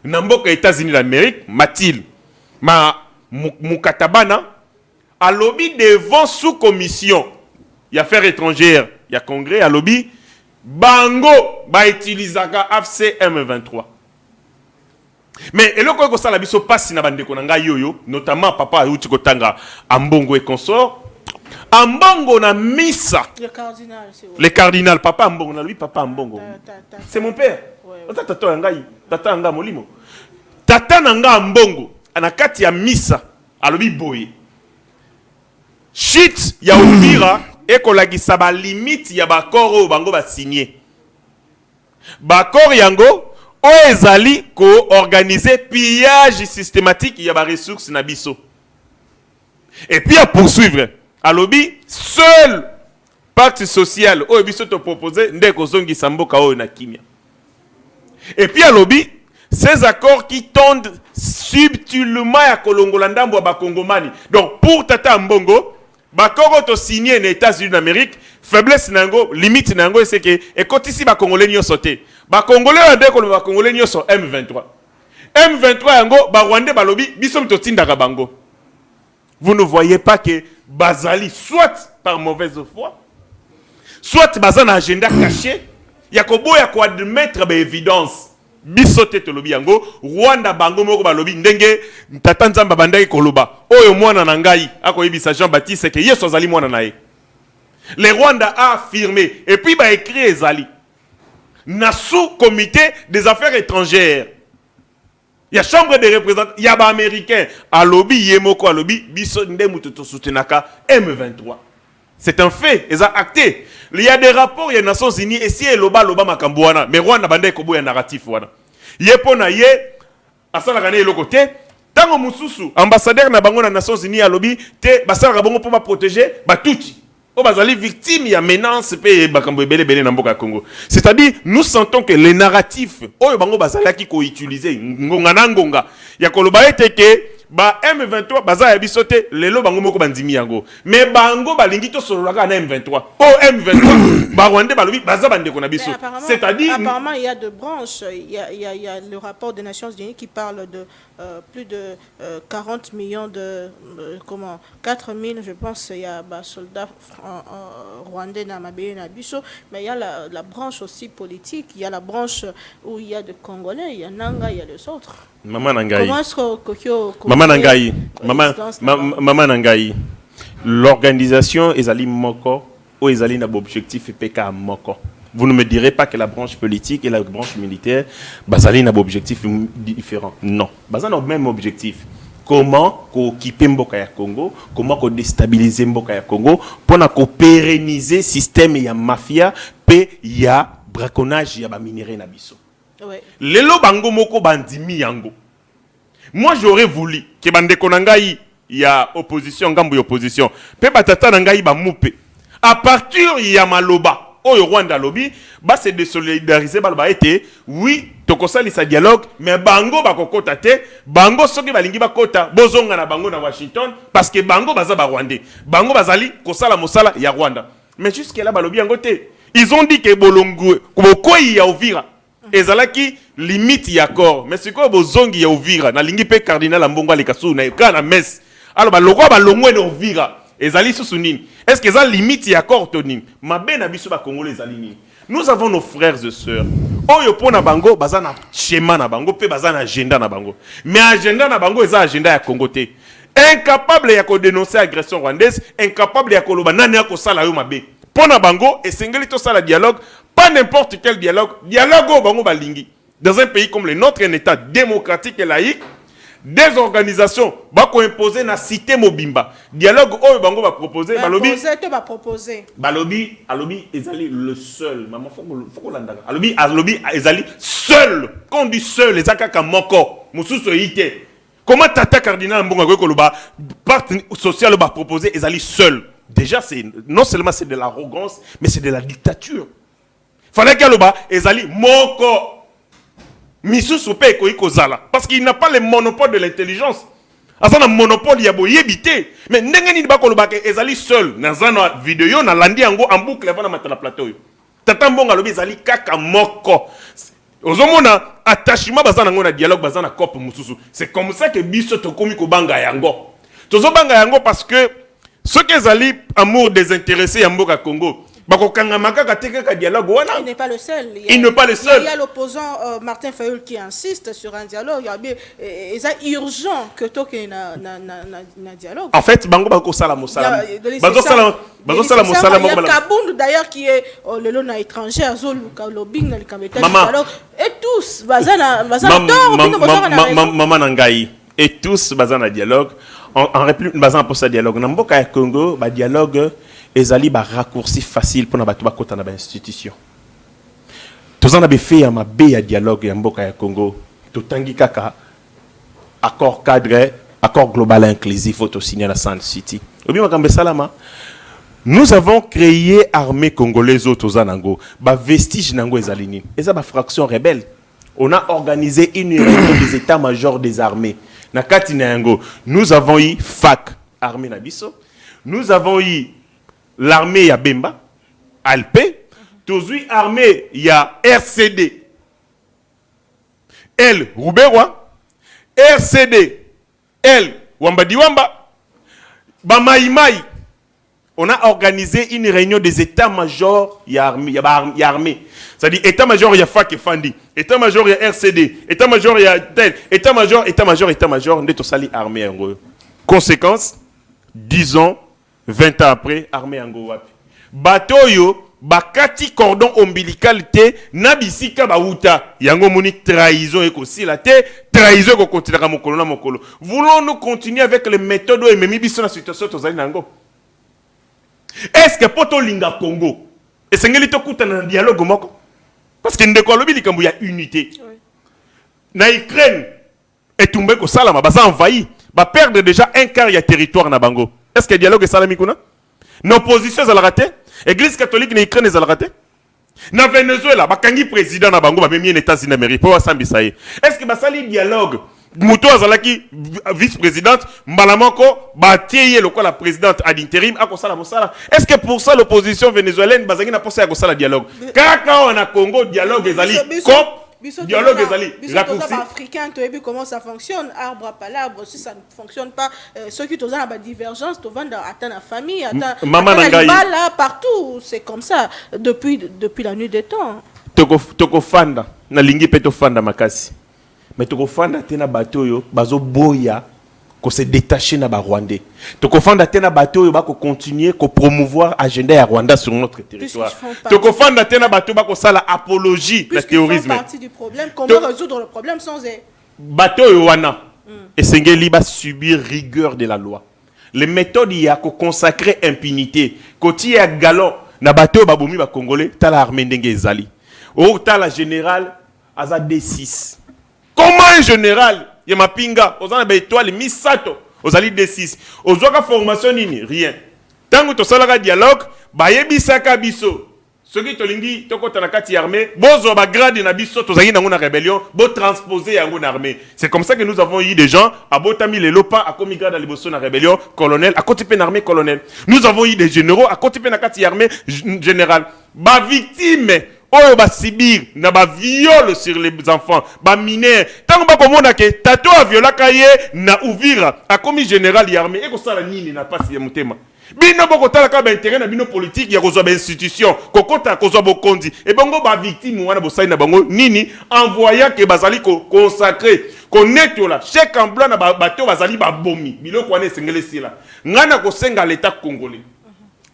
Namboka États-Unis d'Amérique, Mathilde Mukatabana a lobby devant sous-commission y affaires étrangères, y a congrès à lobby bango ba utilisaka AFC M23. Mais et le ko sala biso passe na bande konanga yoyo, notamment papa Uti Kotanga Ambongo et consort. Ambongo na missa. Le cardinal papa Ambongo na lui papa Ambongo. C'est mon père. Tata anga molimo. Tata nanga Ambongo anakati ya missa alobi boye. Shit ya Ouvira ekolagisa ba limite ya bakoro bango ba signé. Bakor yango o ezali ko organiser pillage systématique ya ba ressources na biso. Et puis à poursuivre. Alobi seul pacte social o biso te proposer ndeko zongi samboka o na kimia. Et puis alobi ces accords qui tendent subtilement à Kolongolanda ou à Bakongomani. Donc pour Tata Mbongo, bakoko to signé les États-Unis d'Amérique, faiblesse nango, limite nango c'est que et quand ici ba congolais nyo sauté. Ba congolais ande ko ba congolais nyo so M23. M23 yango ba Rwandais ba lobi biso to tindaka bango. Vous ne voyez pas que bazali soit par mauvaise foi, soit bazan agenda caché, yakobo ya ko admettre ba évidence. Bisote to lobi yango Rwanda bango moko ba lobi ndenge tata nzamba bandaki koloba oyo mwana na ngai akoyebisa Jean-Baptiste que yeso azali mwana na ye. Le Rwanda a affirmé et puis ba écrit ezali na sous-comité des affaires étrangères. Il y a chambre des représentants, il y a ba américain a lobby yemoko a lobby biso ndemu to soutenaka M23. C'est un fait, ils ont acté. Il y a des rapports, il y a des Nations Unies, et si il y a Makambouana, mais Rwanda bande kobo ya narratif wana. Yepona ye, asala gane le côté, tango mususu, ambassadeur na bango na Nations Unies a lobby, te basala bango pour protéger, batuti. O bazali victime, il y a menace, pe bakambo ebele bele na mboka Congo. C'est-à-dire, nous sentons que les narratifs, oyo bango bazala ki ko utiliser, ngonga na ngonga, ya koloba ete ke ba M23 baza ya bisote lelo bango moko bandimi yango mais bango balingi to sololaka na M23 M23 ba Rwandais balobi baza bandeko na biso c'est-à-dire apparemment il y a deux branches il y a le rapport des Nations Unies qui parle de plus de 40 millions de 4000 je pense il y a soldats rwandais na mabé na biso mais il y a la branche aussi politique il y a la branche où il y a des Congolais il y a Nanga il y a les autres. Maman Nangaï. Comment est-ce que Maman Nangaï. Maman Nangaï. L'organisation Ezali Moko ou Ezali n'a objectif PK Moko. Vous ne me direz pas que la branche politique et la branche militaire Bazali n'a objectif différent. Non. Bazali n'a le même objectif. Comment équiper Mboka ya Congo, comment déstabiliser Mboka ya Congo pour pérenniser le système ya mafia pe ya braconnage ya ba minerai na biso. Ouais. Lelo bango moko bandimi yango. Moi j'aurais voulu que bandeko nangai ya opposition ngambu opposition pe batata nangai ba mupe. À partir ya maloba oyo Rwanda lobby ba se désolidariser ba été oui tokosali sa dialogue mais bango bakokota te bango soki balingi bakota bozonga na bango na Washington parce que bango baza ba Rwandais bango bazali kosala mosala ya Rwanda mais jusque là ba lobby yango te ils ont dit que bolongo kokoyi ya Uvira ezalaki limite ya corps mais siko bozongi ya Uvira na lingi pe cardinal Ambongo alekasu na kana mes alors ba lokwa ba longwe na Uvira ezali susunini est-ce que ça limite ya corps toni mabe na biso ba congolais ezali nini nous avons nos frères et sœurs oyo pona bango baza na schéma na bango pe baza na agenda na bango mais agenda na bango eza agenda ya Congo te incapable ya ko dénoncer agression rwandaise incapable ya koloba nani ya ko sala yo mabe pona bango esengeli to sala dialogue. Pas n'importe quel dialogue. Dialogue au Bango Balingi. Dans un pays comme le nôtre, un État démocratique et laïque, des organisations vont imposer na cité Mobimba. Dialogue au Bango va proposer. Balobi. Va proposer. Balobi, Alobi, Ezali le seul. Maman, faut qu'on l'entende. Alobi, Ezali seul. Quand on dit seul, les akaka moko. Moussou ite. Comment Tata Cardinal Mbonga Koloba, parti social va proposer Ezali seul. Déjà, c'est non seulement c'est de l'arrogance, mais c'est de la dictature. Fallait qu'elle ezali moko misusu pe ko ikozala parce qu'il n'a pas le monopole de l'intelligence. Asa na monopole ya boyebité mais ndenge ni ba ko loba ke ezali seul na zana vidéo na landi yango en boucle avant na matala plateau. Tata Mbonga lobi ezali kaka moko. Ozomona attachement bazana ngo na dialogue bazana cop mususu. C'est comme ça que biso to komi ko banga yango. Tozo banga yango parce que ce que ezali amour désintéressé ya mboka Congo. Il n'est pas le seul. Il n'est pas le seul. Il y a l'opposant Martin Fayul qui insiste sur un dialogue. Il est urgent que tu aies un dialogue. En fait, Bango Bango Salam Salam. Il y a Kabound d'ailleurs qui est le long étranger à Zolu, Lobing, le Kametel. Et tous, Maman Nangaï. Et tous, Bazana dialogue. En république, Bazana pour ça dialogue. Dans Mboka Congo, dialogue. Ezali ba raccourci facile pour na batu ba kota na ba institution. Tozana be fait ya mabe ya dialogue ya mboka ya Congo. Totangi kaka accord cadre, accord global inclusif auto signé à Sand City. Obi makambe salama. Nous avons créé armée congolaise autozanango, ba vestige nango ezali nini. Eza ba fraction rebelle. On a organisé une réunion des états-majors des armées. Na kati na yango, nous avons eu FAC armée na biso. Nous avons eu l'armée ya Bemba, Alpé, tous eu armée ya RCD, El Rouberois, RCD, El Wambadiwamba, Bamaïmaï. On a organisé une réunion des états-majors y a armée. C'est-à-dire état-major y a FAC et Fandi, état-major y a RCD, état-major y a tel, état-major, n'est sali armée en gros. Conséquence, 10 ans, 20 ans après, armée en gros. Bateau yo, bakati cordon ombilical te, nabisika bauta, yango moni trahison et aussi la te, trahison ko continuera na mokolo. Voulons-nous continuer avec les méthodes et même biso na situation tozali nango? Est-ce que poto linga Congo et sengeli to kuta na dialogue moko? Parce que ndeko alobi likambo ya unité. Na Ukraine et tumbe ko salama baza envahi, ba perdre déjà un quart ya territoire na bango. Est-ce que dialogue est salami kuna? Nos positions za la raté? Église catholique na Ukraine za la raté? Na Venezuela bakangi président na bango ba memi en États-Unis d'Amérique po wasambisa ye. Est-ce que basali dialogue? Muto azalaki vice-présidente, Mbalamoko, Batieye, la présidente ad intérim, Akosala Mosala. Est-ce que pour ça l'opposition vénézuélienne, Bazagi n'a pas à Akosala dialogue? Quand on a Congo, dialogue ezali, dialogue ezali, raccourci. Africain, tu as vu comment ça fonctionne, arbre à palabre, si ça ne fonctionne pas, ceux qui ont la divergence, tu vas atteindre la famille, atteindre là, partout, c'est comme ça, depuis la nuit des temps. Toko Fanda, na lingi peto Fanda makasi. Mais tu comprends que na bateau yo bazo boya ko se détacher na ba Rwandais. Tu comprends que na bateau yo ba ko continuer ko promouvoir agenda ya Rwanda sur notre territoire. Tu comprends que na bateau ba ko sala apologie la terrorisme. C'est partie du problème. Comment résoudre le problème sans bateau yo wana et sengeli ba subir rigueur de la loi. Les méthodes y a ko consacrer impunité. Ko ti ya galon na bateau ba bomi ba congolais ta la armée ndenge ezali. O ta la général aza D6. Comment un général, il y a ma pinga, aux ans étoile, misato, aux alliés D6, aux autres formations, rien. Tant que tu as un dialogue, bayebi saka biso. Ceux qui te lingi, tu as kati armée, bozo ba grade na biso, tu as une rébellion, bo transposer en armée. C'est comme ça que nous avons eu des gens, à botami les lopa, à komi grade à liboso na rébellion, colonel, à côté pen armée colonel. Nous avons eu des généraux, à côté pen kati armée général. Ba victime. Oh, ba sibir, na ba viol sur les enfants, ba mineur. Tant que ba komona ke tato a viola kaye na Uvira, a commis général y armée, et ko sala nini na pasi ya mutema. Bino boko tala ka ba intérêt na bino politique ya kozo ba institution, kokota kozo bokondi. Et bongo ba victime wana bo sai na bango nini envoyant que bazali ko consacrer, ko netola chèque en blanc na ba bato bazali ba bomi. Biloko wana sengele sila. Ngana ko senga l'état congolais.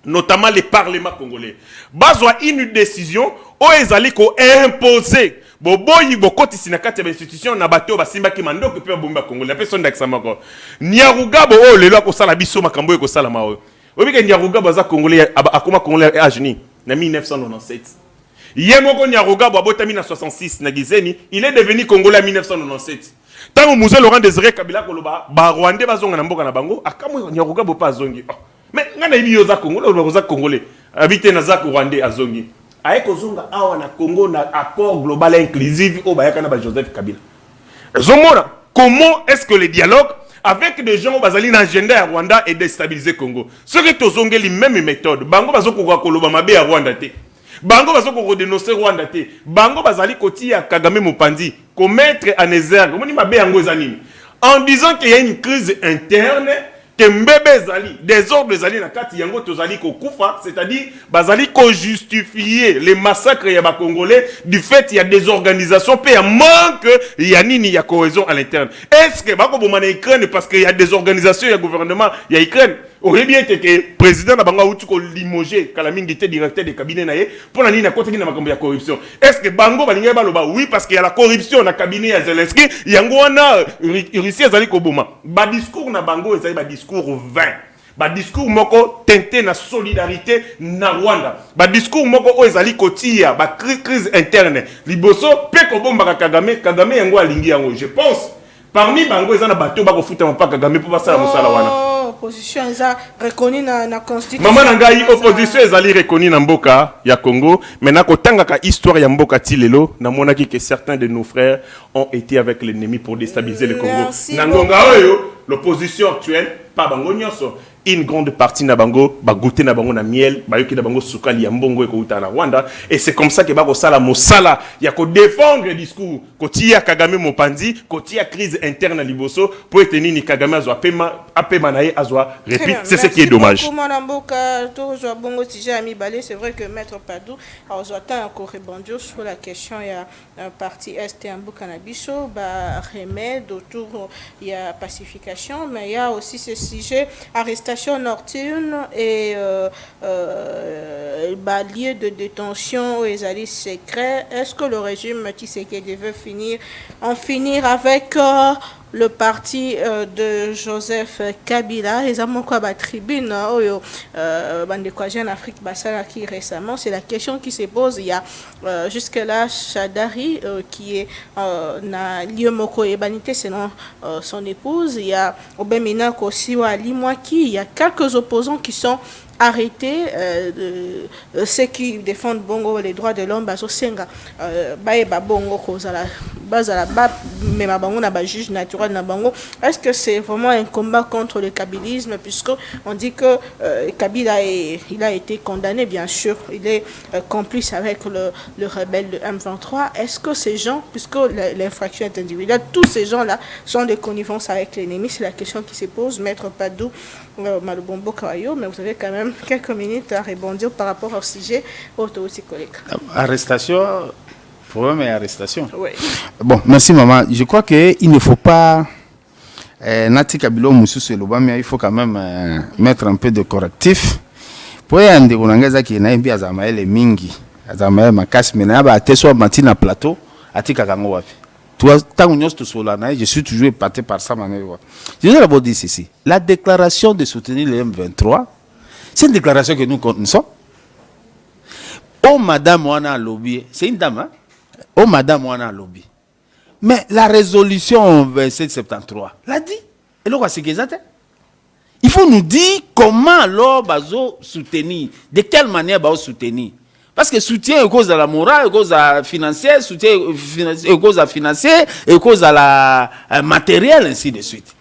Notamment les parlements congolais. Bazwa une décision où ils allaient imposer. Boboyi bokoti sinakati ya institution na bato basimba ki mandoko pe bomba congolais. Personne d'accent encore. Nyaruga bo o lelo ko sala biso makambo ko sala mawo. Obike Nyaruga baza congolais akoma congolais à Geni na 1997. Yemoko Nyaruga bo abotami na 66 na Gizeni, il est devenu congolais en 1997. Tant Moussa Laurent Désiré Kabila koloba ba Rwandais bazonga na mboka na bango akamo Nyaruga bo pa zongi. Mais ngana ibi yoza Congolais ou yoza Congolais habité na za Rwandais azongi aiko zonga awa na Congo na accord global inclusif au bayaka na ba Joseph Kabila. Zomona comment est-ce que le dialogue avec des gens bazali na agenda ya Rwanda et déstabiliser Congo ceux qui tozonge les mêmes méthodes bango bazoko kwa koloba mabe ya Rwanda te bango bazoko ko dénoncer Rwanda te bango bazali koti ya Kagame Mopandi commettre en exergue moni mabe yango ezanini en disant qu'il y a une crise interne que mbebe zali désordre zali na kati yango tozali ko kufa c'est-à-dire bazali ko justifier les massacres ya ba congolais du fait il y a des organisations pe ya manque ya nini ya cohésion à l'interne est-ce que bako bomana Ukraine parce qu'il y a des organisations ya gouvernement ya Ukraine aurait bien été que président na bango utu ko limoger kala mingi te directeur de cabinet na ye pour na nini na kotaki na makambo ya corruption est-ce que bango balinga baloba oui parce qu'il y a la corruption na cabinet ya Zelensky yango wana Russie zali ko boma ba discours na bango ezali ba discours vain ba discours moko teinté na solidarité na Rwanda ba discours moko o ezali kotia ba crise interne liboso pe ko bomba Kagame yango alingi yango je pense parmi bango ezana bato ba ko futa mpa Kagame pour passer la musala wana opposition eza reconnue na constitution maman ngai opposition ezali reconnue na mboka ya Congo mais na kotanga ka histoire ya mboka tilelo na monaki que certains de nos frères ont été avec l'ennemi pour déstabiliser le Congo nangonga oyo l'opposition actuelle pas bango nyonso une grande partie na bango ba goûter na bango na miel ba yoki na bango sukali ya mbongo ko uta na Rwanda et c'est comme ça que ba ko sala mosala ya ko défendre le discours ko tia Kagame mopandi ko tia crise interne à liboso pour etenir ni Kagame azwa apema na ye azwa répit c'est ce qui est dommage. C'est vrai que Maître Padou a encore répondu sur la question il y a un parti est en Bukanabiso ba remède autour il y a pacification mais il y a aussi ce sujet arrestation nocturne et lieu de détention et alliés secrets. Est-ce que le régime Tshisekedi veut en finir avec le parti de Joseph Kabila? Les amours quoi ba tribune en Afrique basala qui récemment, c'est la question qui se pose. Il y a jusque là Shadari qui est na lieu moko ebanité selon son épouse. Il y a Obemina Kosiwa Limwaki. Il y a quelques opposants qui sont arrêtés, ceux qui défendent bongo les droits de l'homme baso senga ba bongo kozala bazala ba mais ma bango na ba juge naturel na bango. Est-ce que c'est vraiment un combat contre le kabylisme puisque on dit que Kabila il a été condamné, bien sûr, il est complice avec le rebelle de M23. Est-ce que ces gens, puisque l'infraction est individuelle, tous ces gens-là sont de connivence avec l'ennemi? C'est la question qui se pose. Maître Padou Malobombo Kawayo, mais vous avez quand même quelques minutes à rebondir par rapport au sujet autocyclique. Arrestation, problème et arrestation. Oui. Bon, merci maman. Je crois qu'il ne faut pas Nati Kabilo Moussou Lobamia, il faut quand même mettre un peu de correctif. Pour y aller on engage qui n'a bien Azamael mingi, Azamael makas mena ba teso matina plateau, atika kango wapi. Toi, tant que je suis toujours épaté par ça. Je vais d'abord dire ceci. La déclaration de soutenir le M23, c'est une déclaration que nous connaissons. Oh, madame, on a un lobby. C'est une dame, hein? Oh, madame, on a un lobby. Mais la résolution 2773 l'a dit. Et là, c'est que ça. Il faut nous dire comment alors Bazo soutenir. De quelle manière Bazo soutenir. Parce que soutien est cause à la morale, est cause à financière, soutien est cause à financier, est cause à la matériel, ainsi de suite.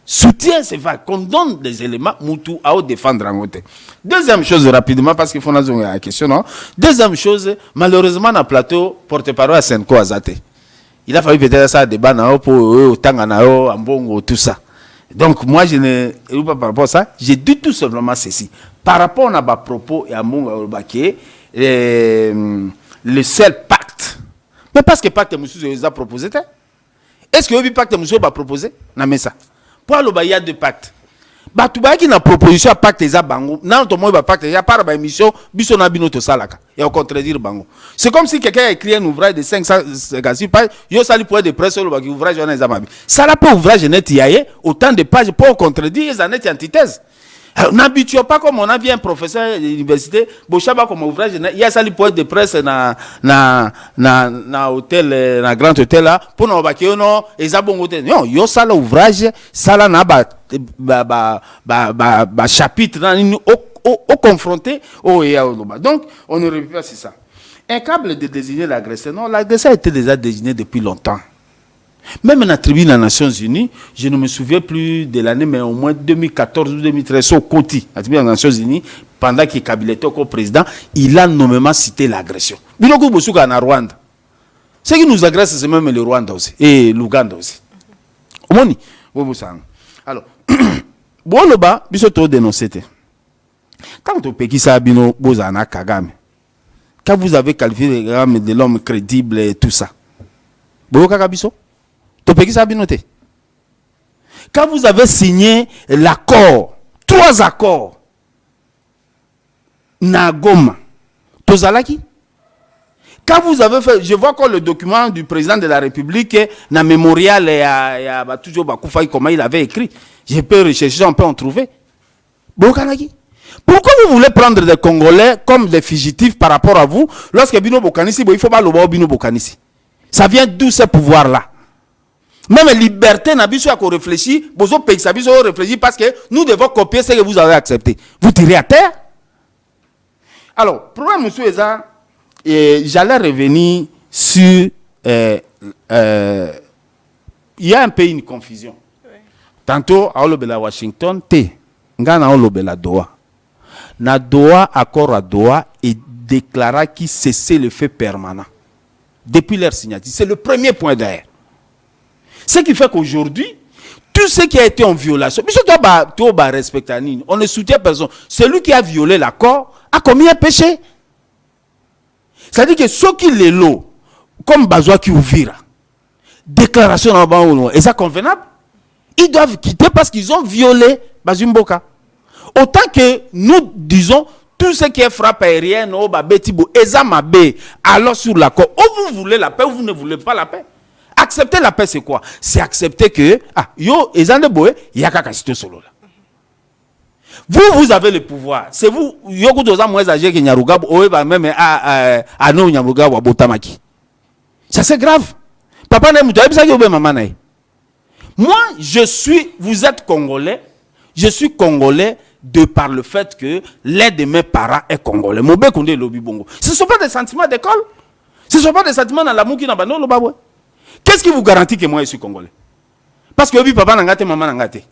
Soutien, c'est vrai, qu'on donne des éléments, Moutou, à défendre en côté. Deuxième chose, rapidement, parce qu'il faut nous la question, non? Deuxième chose, malheureusement, dans le plateau, porte-parole à Senko Azate. Il a fallu peut-être ça débat pour Tanganao, Ambongo, tout ça. Donc, moi, je ne pas par rapport à ça, j'ai dit tout simplement ceci. Par rapport à ma propos et à mon baquet, le seul pacte. Mais parce que pacte, monsieur, vous a proposé. Est-ce que le pacte, monsieur, va proposer? Non, mais ça. Pour le il y a deux pactes. Bah, tout le qui n'a proposition à pacte, les bango. Non, tout le monde va pacte. Il y a pas de mission, bisson a binoto salaka. Et on contredire bango. C'est comme si quelqu'un a écrit un ouvrage de 556 pages. Yo sali pour de presse sur le ouvrage, on a examiné. Ça n'a pas ouvrage net, il y a autant de pages pour contredire les années antithèses. N'habituez pas comme on a vu un professeur de l'université, Bochaba comme ouvrage, il y a ça les poètes de presse na hôtel, na grand hôtel là, pour nous baquer non, et ça bon hôtel. Non, yo ça l'ouvrage, ça là na chapitre au confronté au Yaouba. Donc, on ne revient pas sur ça. Un câble de désigner l'agresseur, non, l'agresseur a été déjà désigné depuis longtemps. Même dans la tribune des Nations Unies, je ne me souviens plus de l'année, mais au moins 2014 ou 2013, au Koti, la tribune des Nations Unies, pendant que Kabila était au président, il a nommément cité l'agression. Biloko Bosuka en Rwanda. Ce qui nous agresse, c'est même le Rwanda aussi, et l'Ouganda aussi. Omoni, alors, bon le bas, bisoto dénoncé. Quand on peut qui ça bino bozana Kagame, quand vous avez qualifié de l'homme crédible et tout ça, bon Kagabiso. Quand vous avez signé l'accord, 3 accords, Nagoma, Tozalaki, quand vous avez fait, je vois que le document du président de la République, na mémorial, toujours comment il avait écrit, je peux rechercher, on peut en trouver. Pourquoi vous voulez prendre des Congolais comme des fugitifs par rapport à vous, lorsque Bino Bokanisi, il faut pas le voir Bino Bokanisi. Ça vient d'où ce pouvoir-là? Même liberté n'a pas réfléchi, vous avez réfléchi parce que nous devons copier ce que vous avez accepté. Vous tirez à terre. Alors, problème, monsieur Eza, j'allais revenir sur. Il y a un peu une confusion. Oui. Tantôt, à Washington, ngana olobela Doha. Na Doha, accord à Doha, et déclara qu'il cessait le fait permanent. Depuis leur signature. C'est le premier point d'ailleurs. Ce qui fait qu'aujourd'hui, tout ce qui a été en violation, on ne soutient personne. Celui qui a violé l'accord a commis un péché. C'est-à-dire que ceux qui les lots, comme Bazoua qui ouvira, déclaration en bas, est-ce convenable? Ils doivent quitter parce qu'ils ont violé Bazumboka. Autant que nous disons, tout ce qui est frappe aérienne, alors sur l'accord, ou vous voulez la paix ou vous ne voulez pas la paix. Accepter la paix, c'est quoi? C'est accepter que, vous avez le pouvoir. C'est vous, ça c'est grave. Papa, moi, vous êtes Congolais, je suis Congolais de par le fait que l'un de mes parents est Congolais. Ce ne sont pas des sentiments d'école. Ce ne sont pas des sentiments dans l'amour qui n'a pas. Qu'est-ce qui vous garantit que moi je suis Congolais? Parce que papa n'a gâté, maman n'a gâté.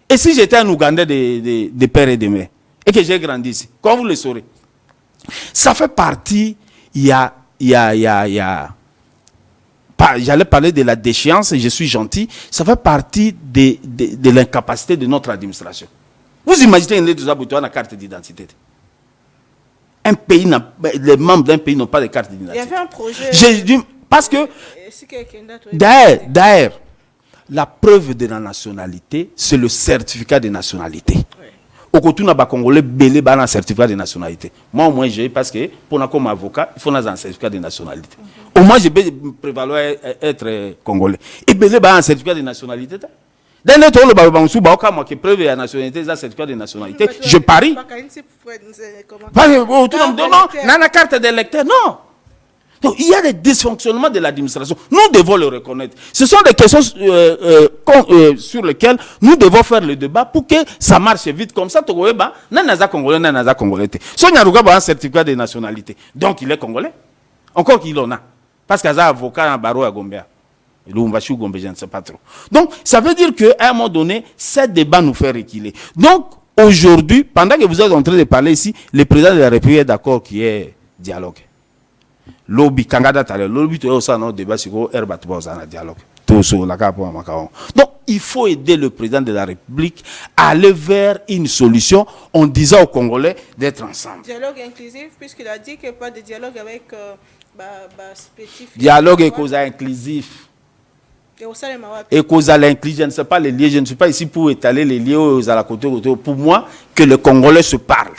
Et si j'étais un Ougandais de père et de mère, et que j'ai grandi ici, comment vous le saurez? Ça fait partie, j'allais parler de la déchéance, je suis gentil, ça fait partie de l'incapacité de notre administration. Vous imaginez une carte d'identité. Un pays les membres d'un pays n'ont pas de carte d'identité. Il y avait un projet. J'ai dit, parce que, d'ailleurs, la preuve de la nationalité, c'est le certificat de nationalité. Au côté de Congolais, belé un certificat de nationalité. Moi, au moins, j'ai, parce que pour comme avocat, il faut un certificat de nationalité. Au moins, je peux prévaloir être Congolais. Et belé un certificat de nationalité. Dans le temps, le preuve de la nationalité, c'est un certificat de nationalité. Je parie. Pas la carte d'électeur, non. Donc, il y a des dysfonctionnements de l'administration. Nous devons le reconnaître. Ce sont des questions sur lesquelles nous devons faire le débat pour que ça marche vite. Comme ça, Nanaza Congolais, Nanaza Congolais. Son Yaruga a un certificat de nationalité. Donc, il est Congolais. Encore qu'il en a. Parce qu'il y a un avocat en barreau à Gombea. Je ne sais pas trop. Donc, ça veut dire qu'à un moment donné, ce débat nous fait reculer. Donc, aujourd'hui, pendant que vous êtes en train de parler ici, le président de la République est d'accord qu'il y ait dialogue. Lobby kangada tale lobby to ça non débat sur herbat boza na dialogue tout sur la capo makao. Donc il faut aider le président de la République à aller vers une solution en disant aux Congolais d'être ensemble. Dialogue inclusif puisqu'il a dit qu'il n'y a pas de dialogue avec spécifique. Dialogue et cause inclusif. Et cause à l'inclusif, je ne sais pas les liens, je ne suis pas ici pour étaler les liens aux à la côté. Pour moi que les Congolais se parlent.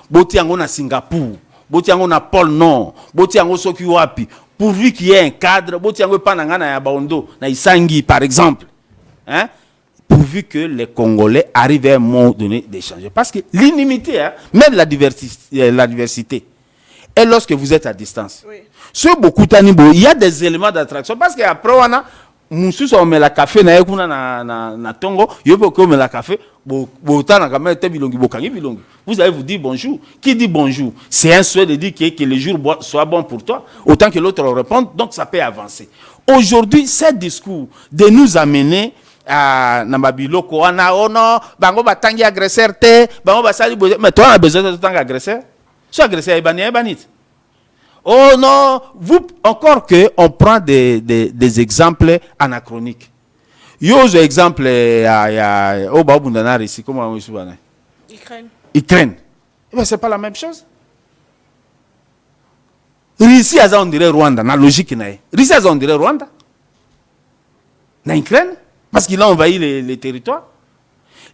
Boti yango na Singapour. Botiango na Pôle Nord, Botiango soki wapi, pourvu qu'il y ait un cadre, Botiango pananga na Yabaondo, na Isangi par exemple, hein, pourvu que les Congolais arrivent à un moment donné d'échanger. Parce que l'inimité, hein, même la diversité, et lorsque vous êtes à distance, oui. Sur beaucoup d'animaux, il y a des éléments d'attraction. Parce qu'après, on a on met la café na tongo, yopo ko met la café, vous allez vous dire bonjour. Qui dit bonjour? C'est un souhait de dire que le jour soit bon pour toi, autant que l'autre réponde, donc ça peut avancer. Aujourd'hui, ce discours de nous amener à Namabiloko, bango batangi agresseur te, bango basali, mais toi on a besoin de tant agresseur. Ce agresseur est banni. Oh non, vous, encore que on prend des exemples anachroniques. Yo, exemple, au Babundanar ici, comment on dit? Ukraine. Eh bien, c'est pas la même chose. Russie, on dirait Rwanda, la logique. Russie, on dirait Rwanda. La Ukraine, parce qu'il a envahi les territoires.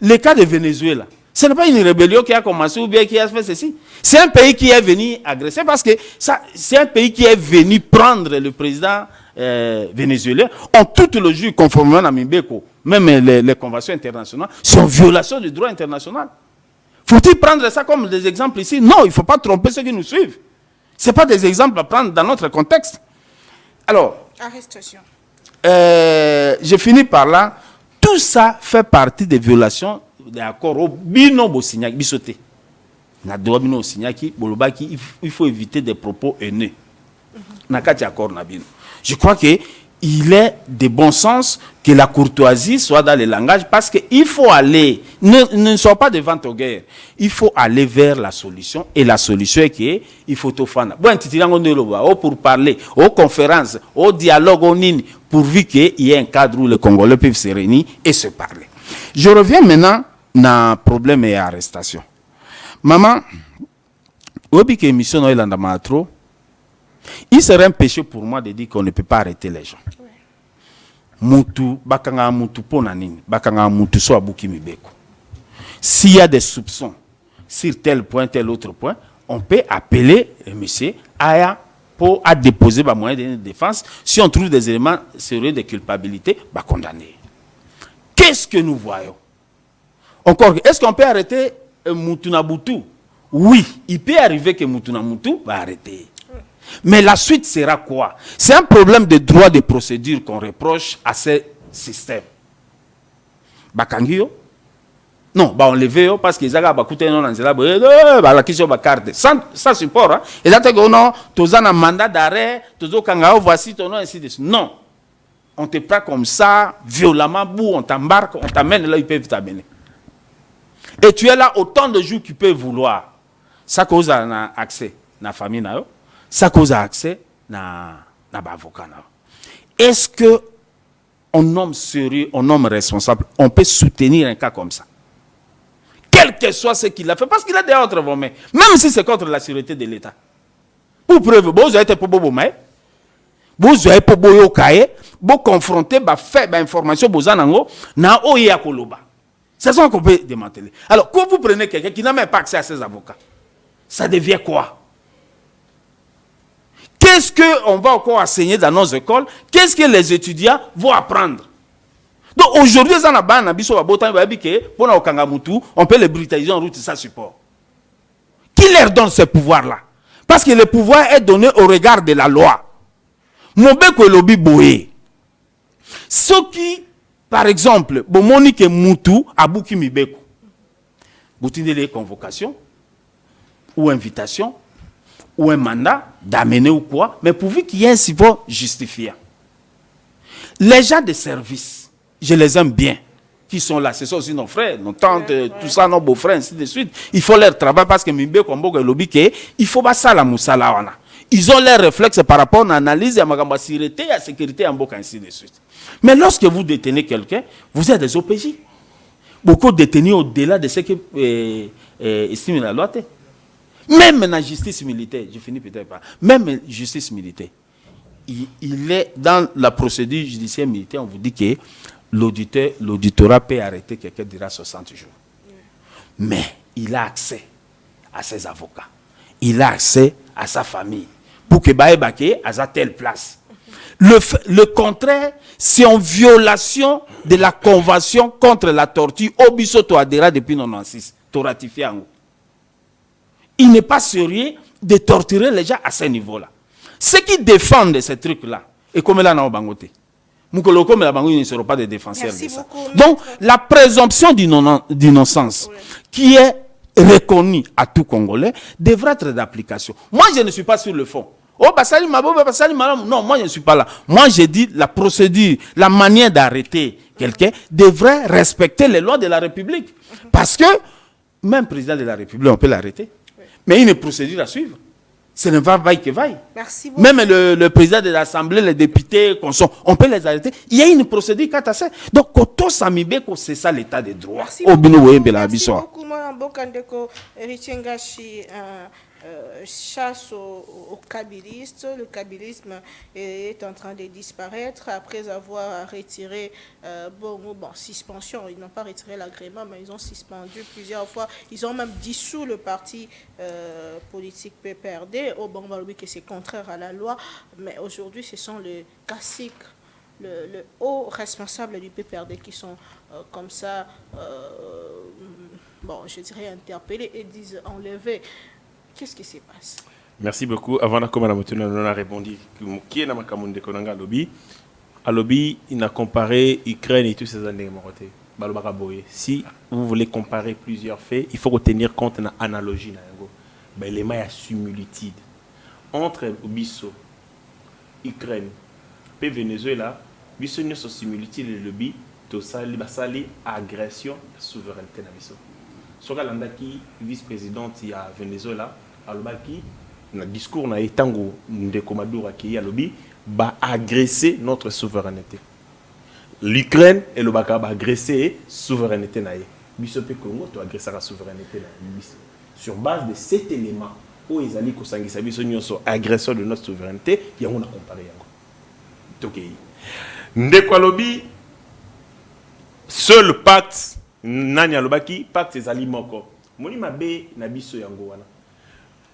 Le cas de Venezuela, ce n'est pas une rébellion qui a commencé ou bien qui a fait ceci. C'est un pays qui est venu agresser parce que c'est un pays qui est venu prendre le président vénézuélien en toute logique, conformément à Mimbeko, même les conventions internationales, c'est une violation du droit international. Faut-il prendre ça comme des exemples ici? Non, il ne faut pas tromper ceux qui nous suivent. Ce n'est pas des exemples à prendre dans notre contexte. Alors, arrestation. Je finis par là. Tout ça fait partie des violations des accords au Bino Signac Bissoté. Il faut éviter des propos haineux. Je crois que il est de bon sens que la courtoisie soit dans le langage, parce qu'il faut aller, ne sois pas devant ta guerre, il faut aller vers la solution, et la solution est qu'il faut te faire. Bon, pour parler, aux conférences, au dialogue, au nini, pourvu qu'il y ait un cadre où les Congolais peuvent se réunir et se parler. Je reviens maintenant dans le problème et arrestation. Maman, il serait un péché pour moi de dire qu'on ne peut pas arrêter les gens. Mutu, bakanga mutu ponanini, bakanga mutu so abuki mibeko. S'il y a des soupçons sur tel point, tel autre point, on peut appeler le monsieur Aya pour déposer un moyen de défense. Si on trouve des éléments sérieux de culpabilité, bah condamner. Qu'est-ce que nous voyons? Encore, est-ce qu'on peut arrêter Mutuna Butu? Oui, il peut arriver que Mutuna Mutu va arrêter. Mais la suite sera quoi? C'est un problème de droit de procédure qu'on reproche à ce système. Bakangio? Non, on levé parce qu'ils ont bakouté non anzela la question carte sans support. Et là tu non, tu as un mandat d'arrêt, tu as kangao voici ton nom ainsi de suite. Non. On te prend comme ça violemment, on t'embarque, on t'amène là, ils peuvent t'amener. Et tu es là autant de jours qu'ils peuvent vouloir. Ça cause un accès à la famille. Ça cause accès à l'avocat. Est-ce qu'un homme sérieux, un homme responsable, on peut soutenir un cas comme ça? Quel que soit ce qu'il a fait, parce qu'il a des autres vos mains, même si c'est contre la sécurité de l'État. Pour preuve, vous avez été pour vous avez pour vous confronter, faire information, vous avez c'est ça qu'on peut démanteler. Alors, quand vous prenez quelqu'un qui n'a même pas accès à ses avocats, ça devient quoi? Qu'est-ce qu'on va encore enseigner dans nos écoles? Qu'est-ce que les étudiants vont apprendre? Donc aujourd'hui, on peut les brutaliser en route sans support. Qui leur donne ce pouvoir-là? Parce que le pouvoir est donné au regard de la loi. Mobeko lobi boye. Ceux qui, par exemple, Monique Moutou, Abouki Mibeko, boutine les convocations, ou invitation, ou un mandat d'amener ou quoi, mais pourvu qu'il y ait un support justifiant. Les gens de service, je les aime bien, qui sont là, ce sont aussi nos frères, nos tantes, tout ça, nos beaux-frères, ainsi de suite. Il faut leur travail parce que Mibeko Mbogo et Lobi, il faut pas ça la moussala. Ils ont leurs réflexes par rapport à l'analyse, à la sécurité, à la sécurité en Mboka, ainsi de suite. Mais lorsque vous détenez quelqu'un, vous êtes des OPJ. Beaucoup détenus au-delà de ce que estime la loi. Même dans la justice militaire, je finis peut-être pas, même la justice militaire, il est dans la procédure judiciaire militaire, on vous dit que l'auditorat peut arrêter quelqu'un durant 60 jours. Mais il a accès à ses avocats. Il a accès à sa famille. Pour que Baébake à telle place. Le contraire, c'est en violation de la convention contre la torture. Obiso to adhéré depuis 1996. To ratifié en haut. Il n'est pas sérieux de torturer les gens à ce niveau-là. Ceux qui défendent ces trucs-là, et comme là, on bangote. Moukoloko, mais la bangote ne seront pas des défenseurs de ça. Donc, la présomption d'innocence, qui est reconnue à tout Congolais, devrait être d'application. Moi, je ne suis pas sur le fond. Oh, Bassali Mabo, Bassali Malam. Non, moi, je ne suis pas là. Moi, j'ai dit la procédure, la manière d'arrêter quelqu'un devrait respecter les lois de la République. Parce que, même président de la République, on peut l'arrêter. Mais il y a une procédure à suivre. Ce n'est pas vaille que vaille. Merci beaucoup. Même le président de l'Assemblée, les députés, on peut les arrêter. Il y a une procédure catassée. Donc, quand on c'est ça l'état de droit. Merci beaucoup, moi, Bokandeko, Héritier Ngachi, chasse aux kabylistes. Le kabylisme est en train de disparaître après avoir retiré, suspension. Ils n'ont pas retiré l'agrément, mais ils ont suspendu plusieurs fois. Ils ont même dissous le parti politique PPRD. Au bon, que c'est contraire à la loi, mais aujourd'hui, ce sont les caciques, le haut responsable du PPRD qui sont comme ça, je dirais interpellés et disent enlevés. Qu'est-ce qui se passe? Merci beaucoup. Avant de commencer, on a répondu qui est dans ma commune de Konanga lobby. À lobby, il a comparé Ukraine et tous ces années. Si vous voulez comparer plusieurs faits, il faut tenir compte de l'analogie. Il y a similitude entre Obiso, Ukraine, pe Venezuela biso nyonso similitude le lobby tosali basali agression ya souveraineté na biso soka landaki vice-présidente ya Venezuela alobaki na discours na etango ndeko Maduro ki alobi ba agresser notre souveraineté. L'Ukraine et le baka ba agresser souveraineté na ye. Biso pe Congo to agresser la souveraineté na biso. Sur base de cet élément où ezali ko sangisa biso nyonso agression de notre souveraineté, yango na comparer yango. Tokei. Ndeko alobi seul pacte nani alobaki pacte ezali moko. Moni mabe na biso yango wana.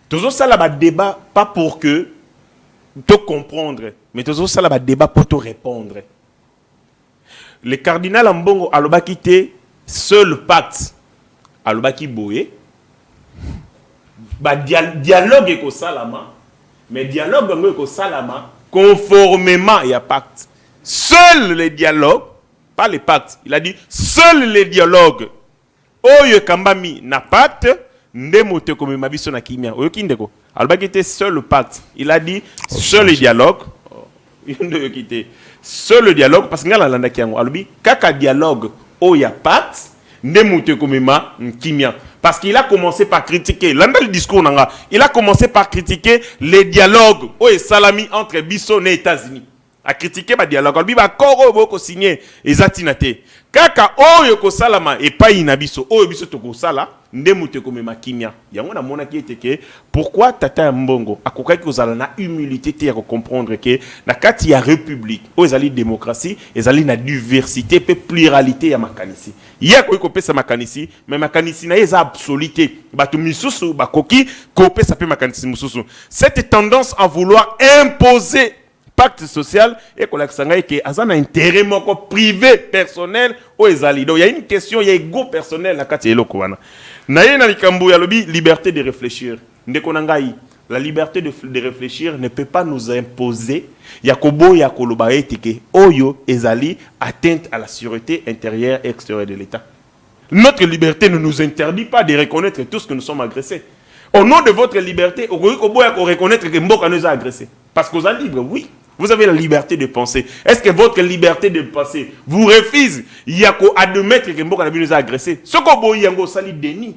Toujours ça là bas débat pas pour que te comprendre, mais toujours ça là bas débat pour te répondre. Le cardinal Ambongo alobaki te seul pacte alobaki boye ba dialogue eko salama mais dialogue ngo eko salama conformément ya pacte. Seul les dialogues, pas les pactes. Il a dit seul les dialogues. Oyo kambami na pacte ndemote comme mabiso na kimia. Oyo kindeko. Alobaki te seul le pacte. Il a dit seul les dialogues. Seul le dialogue parce que ngala landa kiango alobi kaka dialogue oya pacte ndemote comme ma kimia. Parce qu'il a commencé par critiquer, l'anda le discours nanga, il a commencé par critiquer les dialogues au salami entre Bisso et États-Unis. A critiquer ba dialogue, albi ba koro boko signé ezatinate. Kaka oyo ko salama et pas inabiso, oyo biso to ko sala, ndemute ko mema kimia. Yango na mona ki eteke, pourquoi tata mbongo akokaki ko sala na humilité te ya ko comprendre que na kati ya république, o ezali démocratie, ezali na diversité pe pluralité ya makanisi. Ya ko pesa makanisi, mais makanisi na eza absoluté. Bato misusu bakoki ko pesa pe makanisi mususu. Cette tendance à vouloir imposer pacte social et que un intérêt privé personnel au ezali. Donc il y a une question, il y a ego personnel na kati eloko wana. Na ye na likambu ya lobi liberté de réfléchir. Ndeko nangai, la liberté de réfléchir ne peut pas nous imposer yakobo ya koloba etike oyo ezali atteinte à la sûreté intérieure et extérieure de l'État. Notre liberté ne nous interdit pas de reconnaître tous que nous sommes agressés. Au nom de votre liberté, on peut reconnaître que Mboka nous a agressés. Parce que vous êtes libre, oui. Vous avez la liberté de penser. Est-ce que votre liberté de penser vous refuse admettre que Mboka nous a agressés? Ce que vous avez sali déni.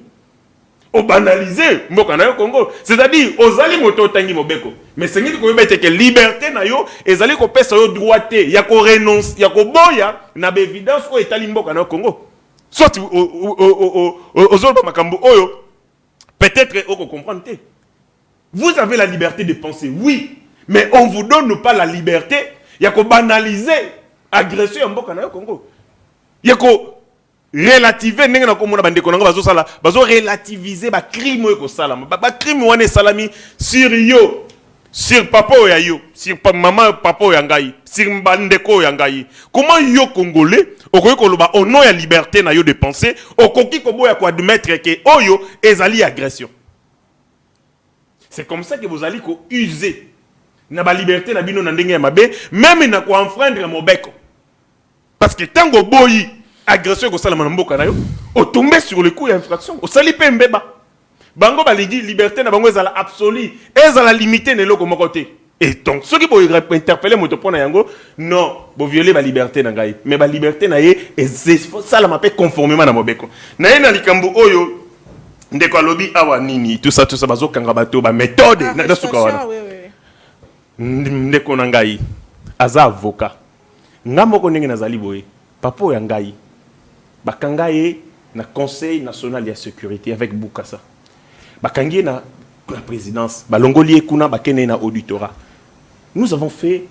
Au banaliser Mboka na yo Congo. C'est-à-dire, aux ali moto tangi mobeko. Mais c'est que liberté na yo, ezali ko pesa yo droité, yako renonce, yako boya na évidence ko etali Mboka na yo Congo. Soit aux autres makambo oyo peut-être on comprend. Vous avez la liberté de penser, oui. Mais on ne vous donne pas la liberté. Il y a qu'à banaliser l'agression en Congo. Il y a qu'à relativiser relativiser les crimes. Les crimes salami sur yo, sur papa ou yo, sur maman papa ou yangai, sur mbandeko yangai. Comment yo Congolais, au nom de la liberté de penser, au koki kobo ya ko admettre que oyo ezali agression. C'est comme ça que vous allez user na ba liberté na bino na ndenge ya mabe même na ko enfreindre mobeko parce que tango boyi agression ko sala mboka na yo o tomber sur le coup d'infraction o sali pe mbeba bango ba ligi liberté na bango ezala absolue ezala limité ne loko moko te et donc ceux qui boy interpeller moto pona yango non bo violer ba liberté na ngai mais ba liberté na ye sala ma pe conformément na mobeko na ye na likambu oyo ndeko alobi awa nini tout ça bazo kanga bato ba méthode na suka wana ndeko na ngai aza avocat ngambo ko ndenge nazali boye papa ya ngai bakanga ye na conseil national de sécurité avec Bukasa bakangi na la présidence balongoli kuna bakene na auditorat. Nous avons fait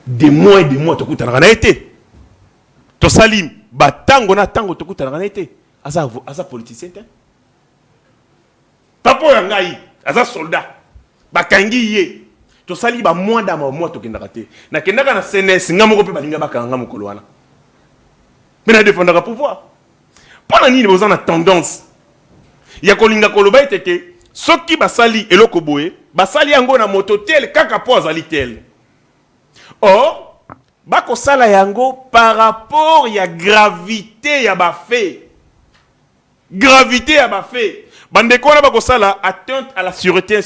des mois et des mois to kutana na été to salim batango na tango to kutana na été aza politicien te papa ya ngai aza soldat bakangi ye to sali ba mois da mois to kendaka te na kendaka na CNS ngamoko pe balinga bakanga mokolo wana mais na défendre le pouvoir pendant nini besoin na tendance ya kolinga koloba eteke soki basali eloko boye basali yango na mototel kaka po azali tel or bako sala yango par rapport ya gravité ya ba fait bandeko na bako sala atteinte à la sûreté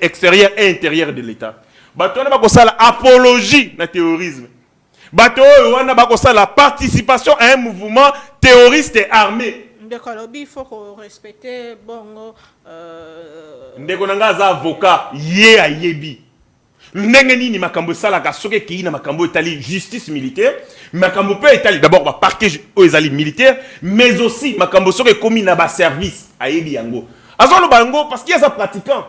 extérieure et intérieure de l'État bato wana bakosala apologie na terrorisme. Bato wana bakosala participation à un mouvement terroriste et armé. Il faut respecter bongo. Ndeko nanga aza avocat ye ayebi. Ndenge nini makambo salaka soke ki na makambo etali justice militaire, makambo peut etali d'abord ba parquet ezali militaire, mais aussi makambo soke komi na ba service ayebi yango. Azolo bango parce qu'il y a ça pratiquant.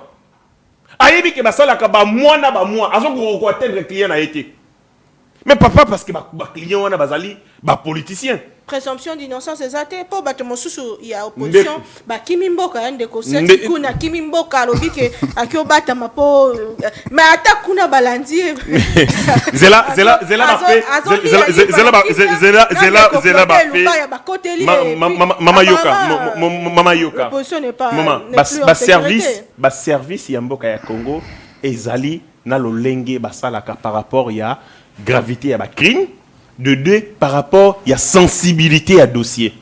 Ayebi ke basalaka ba mois na ba mois, azoko ko atteindre client na été. Mais papa parce que ba client wana bazali ba politicien. Présomption d'innocence exacte pour battre mon sous il y a opposition ba kimimboka ande ko seti kuna kimimboka lobike akio bata mapo mais ata kuna balandi zela mama yoka opposition n'est pas ba service ya mboka ya Congo ezali na lolenge basalaka par rapport ya gravité ya ba crime. De deux, par rapport, il y a sensibilité à dossier.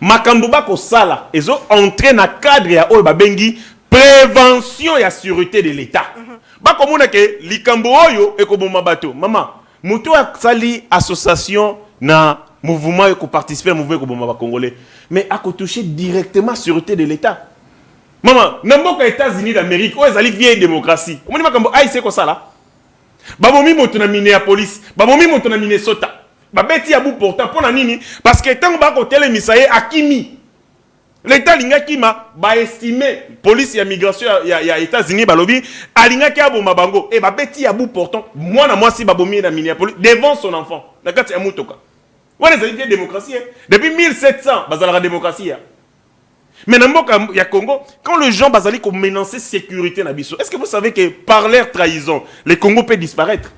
Makambo bako sala, ils ont entré dans le cadre ya oyo babengi prévention et sécurité de l'État. Bako mona ke likambo oyo ekoboma bato. Maman, muto sali association na mouvement ko participer au mouvement ekoboma ba Congolais, mais ako toucher directement sécurité de l'État. Maman, namboka États-Unis d'Amérique, oyo ezali vieille démocratie. Omoni makambo aïe ko sala. Babomi moto na Minneapolis, babomi moto na Minnesota. Babeti ya bout pourtant pour nini parce que tant ba ko tele misaye akimi l'état linga kima ba estimer police ya migration ya États-Unis balobi alinga ki aboma bango et babeti ya bout pourtant moi na moi si babomi na Minneapolis devant son enfant na kati ya mutoka wana ezali démocratie depuis 1700 bazala la démocratie mais na mboka ya Congo quand les gens bazali ko menacer sécurité na biso est-ce que vous savez que par leur trahison le Congo peut disparaître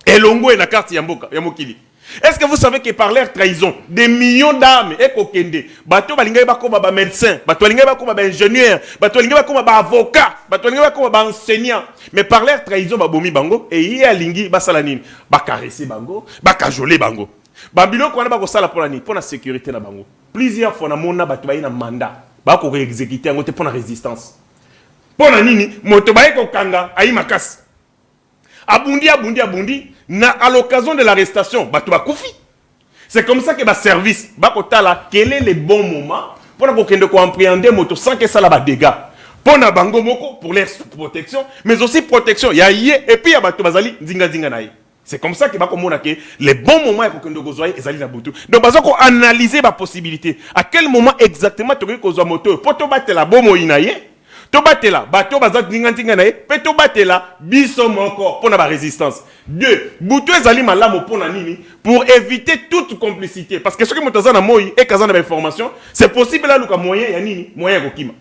et longo est na carte ya mboka ya mokili. Est-ce que vous savez que par leur trahison, des millions d'armes et kokende, bato balinga ba koma ba médecin, bato balinga ba koma ba ingénieur, bato balinga ba koma ba avocat, bato balinga ba koma ba enseignant, mais par leur trahison ba bomi bango et y a lingi ba salanine, ba caresser bango, ba cajoler bango. Ba biloko wana ba ko sala pour la sécurité na bango. Plusieurs fois na mona bato ba ina mandat, ba ko exécuter ngo te pour la résistance. Pour na nini, moto ba ko kanga ayi makasi. Abundi, à l'occasion de l'arrestation, c'est comme ça que le service, quel est le bon moment pour appréhender moto sans que ça ait des dégâts. Pour la bango moko, pour leur protection, mais aussi protection. Il y a et puis il y a bazali zinga naï. C'est comme ça que les bons moments donc on analyser la possibilité. À quel moment exactement tu as moto pour te battre la bombe inaye. Tobatela, bato bazat ningantinga nae, pe tobatela, biso moko pour la résistance. Deux, butu ezali malamu pour na nini, pour éviter toute complicité. Parce que ce qui motaza na moi et kazana information, c'est possible là luka moyen ya nini, moyen kokima.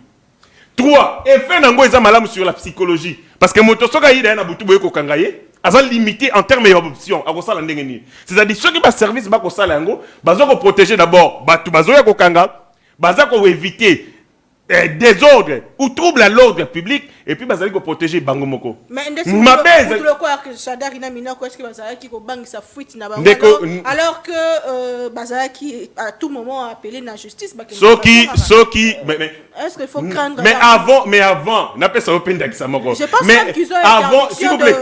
Trois, effet nango eza malamu sur la psychologie. Parce que motosoka ida na butu boye kokangaye, azal limité en termes d'options, à kosala ndenge nini. C'est-à-dire ceux qui ba service ba kosala yango, bazoko protéger d'abord, batu bazoya kokanga, bazako éviter désordre ou trouble à l'ordre public et puis bazali ko protéger bango moko. Mais ma base le quoi que Sadar ina mina ko est-ce que bazali ki ko bangi sa fuite na bango alors que bazali à tout moment appeler la justice ba soki mais est-ce qu'il faut craindre mais avant n'a pas ça open d'accès moko mais avant s'il vous plaît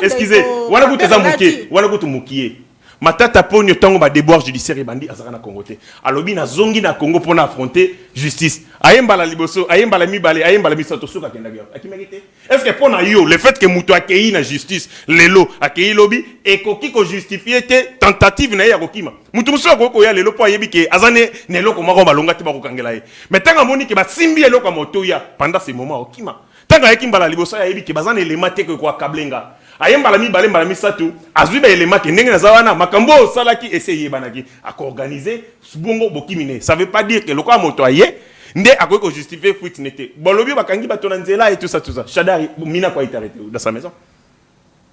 excusez wana kuteza mukie matata ponyo tango ba déboire judiciaire bandi azaka na Congo te alobi na zongi na Congo pour affronter justice ayemba la liboso ayemba la mibale ayemba la misato suka kenda gyo akimegite est-ce que pour na yo le fait que muto akei na justice lelo akei lobi ekoki ko justifier te tentative na ya kokima mutu muso ko ya lelo po ayebi ke azane neloko mako balonga te ba kokangela ye mais tanga moni ke ba simbi eloko moto ya pendant ce moment okima tanga yekimba la liboso ayebi ke bazane elemate ko akablenga ayemba la mibale mbala misatu azwi ba élément ke ndenge nazawana makambo salaki essayer banaki akorganiser bongo bokimine ça veut pas dire que lokwa moto aye nde akoki ko justifier fuite nete bolobi bakangi bato na nzela et tout ça Shadari mina kwa arrêté dans sa maison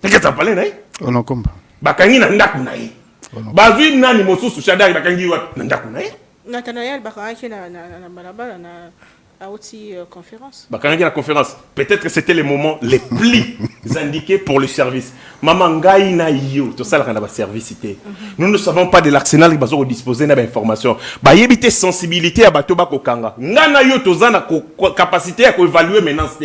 t'inquiète pas là on en comprend bakangi na ndaku na ye bazwi nani mosusu Shadari bakangi wa na ndaku na ye Nathanaël bakangi na balabala na à aussi conférence. Bakangi la conférence. Peut-être que c'était les moments les plus indiqués pour le service. Maman ngai na yo, tout ça là na service cité. Nous ne savons pas de l'arsenal qui bazo disposer na information. Ba yebite sensibilité à bato ba kokanga. Ngana yo tozana capacité à évaluer menace.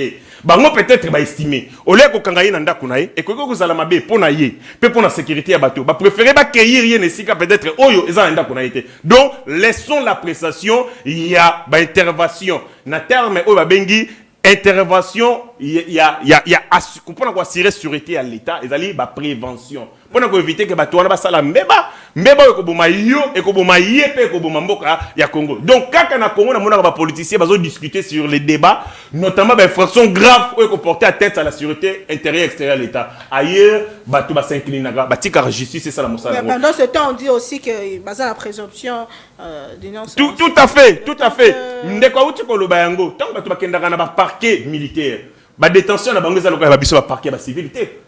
bango peut-être ba estimer ole ko kanga ye na ndako na ye et ko ko zala mabe pona ye pe pona sécurité ya bateau ba préférer ba cueillir ye nesika peut-être oyo eza na ndako na ye. Donc laissons l'appréciation, il y a ba intervention na terme oyo ba bengi intervention, il y a pour assurer sécurité à l'état, ils allaient ba prévention pour éviter que bateau na sala mbeba ko boma yo et ko boma yepé ko boma mboka ya Congo. Donc quand na Congo na mona ba politiciens bazo discuter sur les débats, notamment ba infraction grave ou ko porter à tête à la sécurité intérieure et extérieure de l'état. Ailleurs bateau ba s'incliner na ba tika justice, c'est ça la mosala. Pendant ce temps on dit aussi que basé la présomption d'innocence. Tout à fait. Ndeko uti ko loba yango. Tant bateau ba kendaka na ba parquet militaire. Ba détention na bango za loka ba biso ba parquet ba civilité.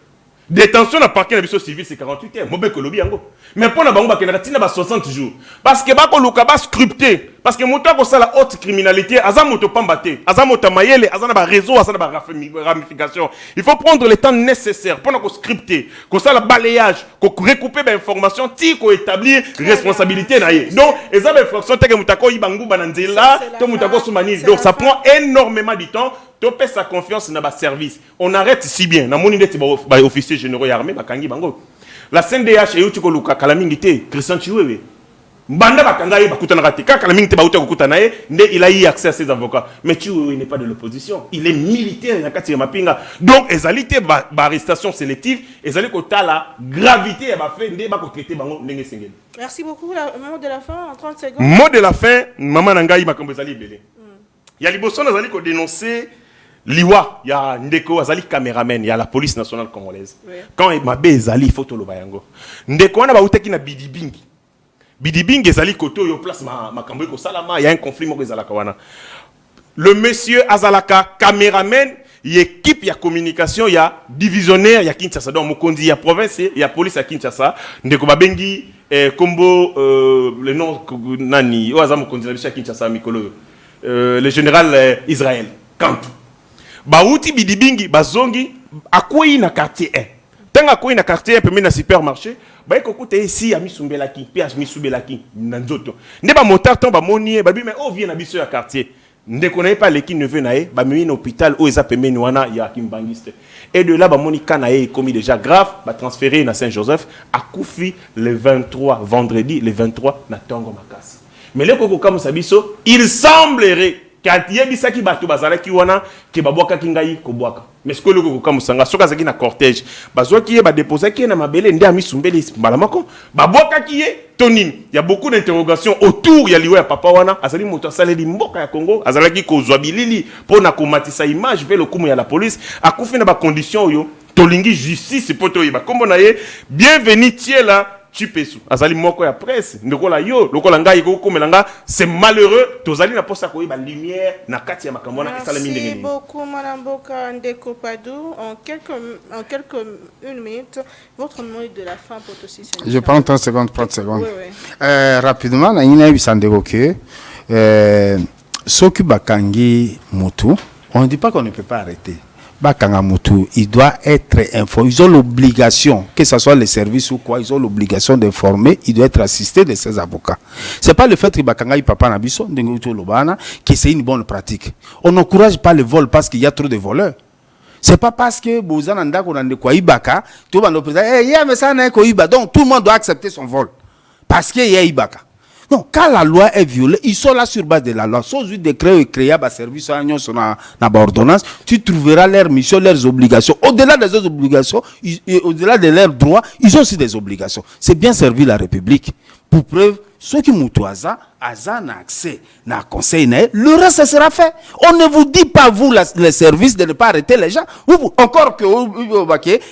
Détention na parquet na biso civil c'est 48 heures. Mobe ko lobi yango. Mais pour na bango ba kendaka tina ba 60 jours. Parce que ba ko luka ba scripté. Parce que moto ko sala haute criminalité, aza moto pambaté, aza moto mayele, aza na ba réseau, aza na ba ramification. Il faut prendre le temps nécessaire pour na ko scripter, ko sala balayage, ko recouper ba information, ti ko établir responsabilité na ye. Donc, eza ba infraction teke mutako yibangu bananzela, to mutako soumani. Donc ça prend énormément de temps. Topé sa confiance dans ba service. On arrête si bien. Na moni ndeti ba officier généraux armés ba kangi bango. La CNDH et utiko luka kalamingité Christian Chiwewe. Mbanda bakanga ye bakutana rate kaka la mingité ba uta kokutana ye nde il a eu accès à ses avocats. Mais Chiwewe n'est pas de l'opposition. Il est militaire na kati ya mapinga. Donc ezalité ba arrestation sélective, ezali ko tala gravité ya ba fait nde ba ko traiter bango ndenge sengeli. Merci beaucoup. Mot de la fin en 30 secondes. Mot de la fin, maman nangai makambo ezali belé. Ya liboso nazali ko dénoncer Liwa, il y a Ndeko Azali caméraman, il y a la police nationale congolaise. Oui. Quand Mabé Azali, il faut tout le bayango. Ndeko on a baouté qui na Bidibingi. Bidibingi Azali koto yo place ma kambo ko salama, il y a un conflit mo ezala kawana. Le monsieur Azalaka caméraman, il y a équipe, il y a communication, il y a divisionnaire, il y a Kinshasa. Donc Mokondi, il y a province, il y a police à Kinshasa. Ndeko Babengi Kombo le nom nani, o Azam Mokondi la Kinshasa Mikolo. Le général Israël Kantou. Bauti bidibingi bazongi akwei na quartier 1. Tanga akwei na quartier 1 pe na supermarché, ba ekokuta ici ya misumbelaki, pe misumbelaki na nzoto. Nde ba motard ton ba moni ba bi mais o vient na biso ya quartier. Nde connaît pas l'équipe ne veut naé, ba mi na hôpital o eza pemeni wana ya Kimbangiste. Et de là ba moni kanaé commis déjà grave, ba transféré na Saint-Joseph à Koufi le 23 vendredi le 23 na Tongo Makasi. Mais le koko comme sabiso, il semblerait quand il y a des gens qui battent bazala qui wana qui baboka kingai kobwaka mais ce que le ko musanga soka zaki na cortège bazwa qui ba déposer qui na mabele ndi amisumbeli malamako baboka qui est tonine. Il y a beaucoup d'interrogations autour ya liwa ya papa wana azali moto saleli mboka ya Congo azalaki ko zwabilili pour na komatisa image vers le kumu ya la police akufi na ba condition yo tolingi justice poto yiba kombo na ye bienvenue tiela Chipesu azali moko ya presse ndokola yo lokola ngai ko komelanga c'est malheureux tozali na posa ko ba lumière na kati ya makambo na esala mindenge. Merci beaucoup madame Mboka Ndeko Padou. En quelques une minute votre mot de la fin pour aussi. Je prends 30 secondes. Oui. Rapidement na ina bisandeko que soki bakangi mutu on ne dit pas qu'on ne peut pas arrêter. Bakangamutu, il doit être informé. Ils ont l'obligation, que ce soit les services ou quoi, ils ont l'obligation d'informer. Il doit être assisté de ses avocats. C'est pas le fait que Bakanga papa nabiso que c'est une bonne pratique. On n'encourage pas le vol parce qu'il y a trop de voleurs. C'est pas parce que Bozananda qu'on a de quoi Ibaka, tout le monde mais ça n'est quoi donc tout le monde doit accepter son vol parce qu'il y a Ibaka. Non, quand la loi est violée, ils sont là sur base de la loi. Sans un décret et créer un service à ordonnance, tu trouveras leurs missions, leurs obligations. Au-delà des autres obligations, au-delà de leurs droits, ils ont aussi des obligations. C'est bien servir la République. Pour preuve, ceux qui moutoisa, azan accès, n'a conseil, le reste ça sera fait. On ne vous dit pas, vous, les services, de ne pas arrêter les gens. Encore que,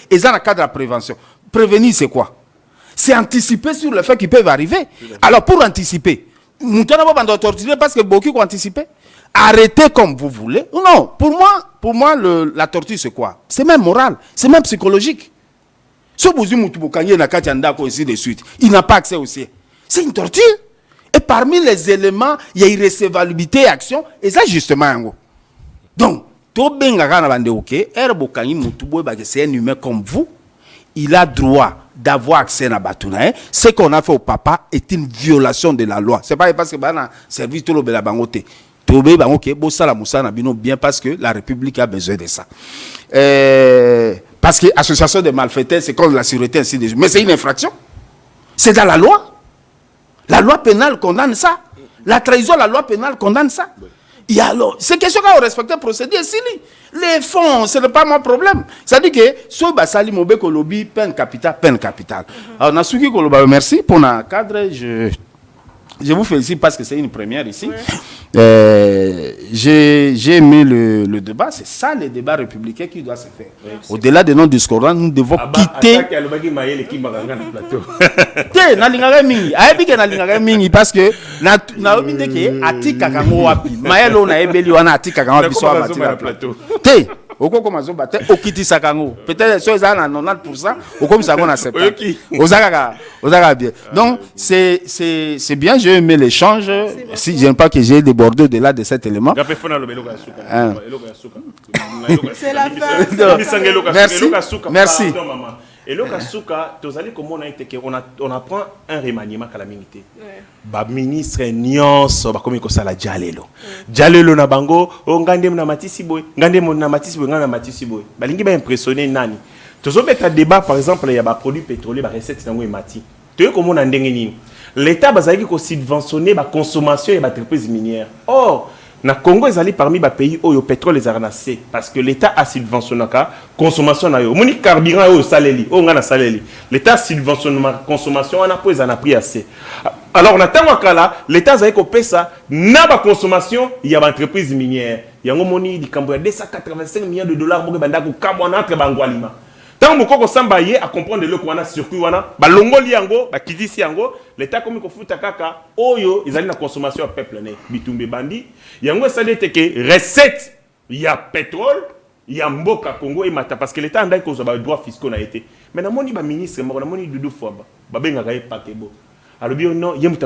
ils ont un cadre de prévention. Prévenir, c'est quoi? C'est anticiper sur le fait qu'ils peuvent arriver. Alors pour anticiper, nous ne pouvons pas torturer parce que beaucoup ont anticipé. Arrêtez comme vous voulez. Non, pour moi la torture c'est quoi? C'est même moral, c'est même psychologique. Si vous ainsi de suite, il n'a pas accès au ciel. C'est une torture. Et parmi les éléments, il y a irrécevabilité et action. Et ça justement. Donc, c'est un humain comme vous. Il a droit d'avoir accès à Batounaï. Ce qu'on a fait au papa est une violation de la loi. C'est pas parce que dans service tout le bangote. Tobé, bah, ok, bon, ça, la moussa, bien parce que la République a besoin de ça. Parce que l'association des malfaiteurs, c'est contre la sûreté, ainsi de suite. Mais c'est une infraction. C'est dans la loi. La loi pénale condamne ça. La trahison, la loi pénale condamne ça. Et alors, c'est question qu'on respecte le procédé. Les fonds, ce n'est pas mon problème. C'est-à-dire que, soit Basali Mobe Kolobi, peine capitale, peine capitale. Alors, Nasuki Koloba, merci pour le cadre. Je vous félicite parce que c'est une première ici. Ouais. J'ai aimé le débat. C'est ça le débat républicain qui doit se faire. Ouais. Au-delà des non-discordants, nous devons quitter. Parce que Naomi Ndeke atika kango wapi. Maelo na ebeli wana atika kango wapi so abati la plateau. Te oko koma zo bate okiti sakango. Peut-être so ezana 90%, oko ça na 70. Ozaka bien. Donc c'est bien, j'ai aimé l'échange. Si j'aime pas que j'ai débordé au-delà de cet élément. C'est la fin. Merci. Et le Kasuka, on apprend un remaniement à la minute. Ba ministre Nyons, ba komi ko sala Jalelo. Jalelo na bango, o ngande na matisi boy, ngande na matisi boy, ngana matisi boy. Ba lingi ba impressionner nani. Tozo beta débat par exemple, il y a ba produits pétroliers, ba recette nango emati. Toyo komo na ndenge nini. L'État bazali ko subventionner ba consommation et ba entreprise minière. Or na Congo ezali parmi ba pays où le pétrole les arnassé parce que l'État a subventionné ka consommation na yo. Moni carburant au saleli, o ngana saleli. L'État subventionne ma consommation on a pris en a pris assez. Alors on attend kala l'État zali ko pesa na ba consommation il y a ba entreprise minière. Yango moni di kambo 285 millions de dollars mo banda ko kambo na entre bangwalima. Tant que samba yé à comprendre le quoi circuit wana ba longoli yango ba kizisi yango l'État comme ko futa kaka oyo ils allaient na consommation à peuple né bitumbe bandi yango ça dit que recette il y a pétrole il y a mboka Congo et mata parce que l'État andai ko ba droit fiscaux na été mais na moni ba ministre mo na moni Doudou Fwaba ba benga ka pakebo. Alors bien non, il y a une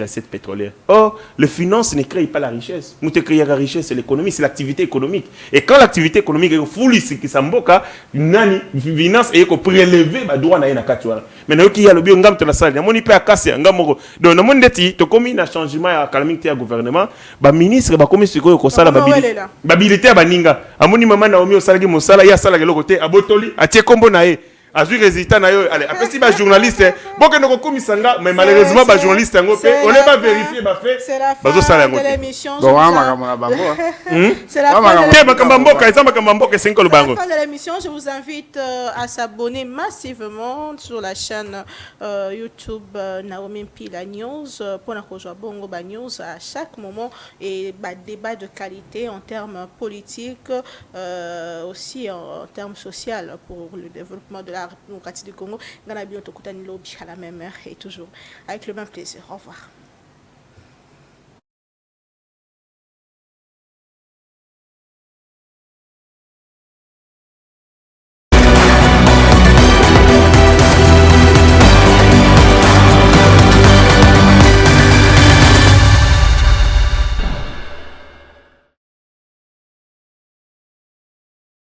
recette pétrolière. Or, le finance ne crée pas la richesse. Nous créons la richesse, c'est l'économie, c'est l'activité économique. Et quand l'activité économique est full, c'est que ça mboka, nani finance est ko prélever ba droit na ina katwala. Mais na yoki ya lobi ngam to la salle, moni pe akasi ngamoko. Donc na moni ndeti to komi na changement ya calamité ya gouvernement, ba ministre ba komi siko ko sala babilité ba ninga. Amoni mama na omi osala ki mosala ya sala ke lokote abotoli, atie kombo na e. Azui résultat na yo allez après si ba journaliste boke no ko misanga mais malheureusement ba journaliste ngo pe on est pas vérifier ba fait bazo sala ngo l'émission bon makamba bango c'est la fin de makamba mboka eza makamba mboka senko lo bango. À la fin de l'émission je vous invite à s'abonner massivement sur la chaîne YouTube Naomi Mpila News pour na kozwa bongo ba news à chaque moment et ba débat de qualité en termes politiques aussi en termes social pour le développement de la République du Congo. Dans la biotokutani lobby à la même heure et toujours avec le même plaisir. Au revoir.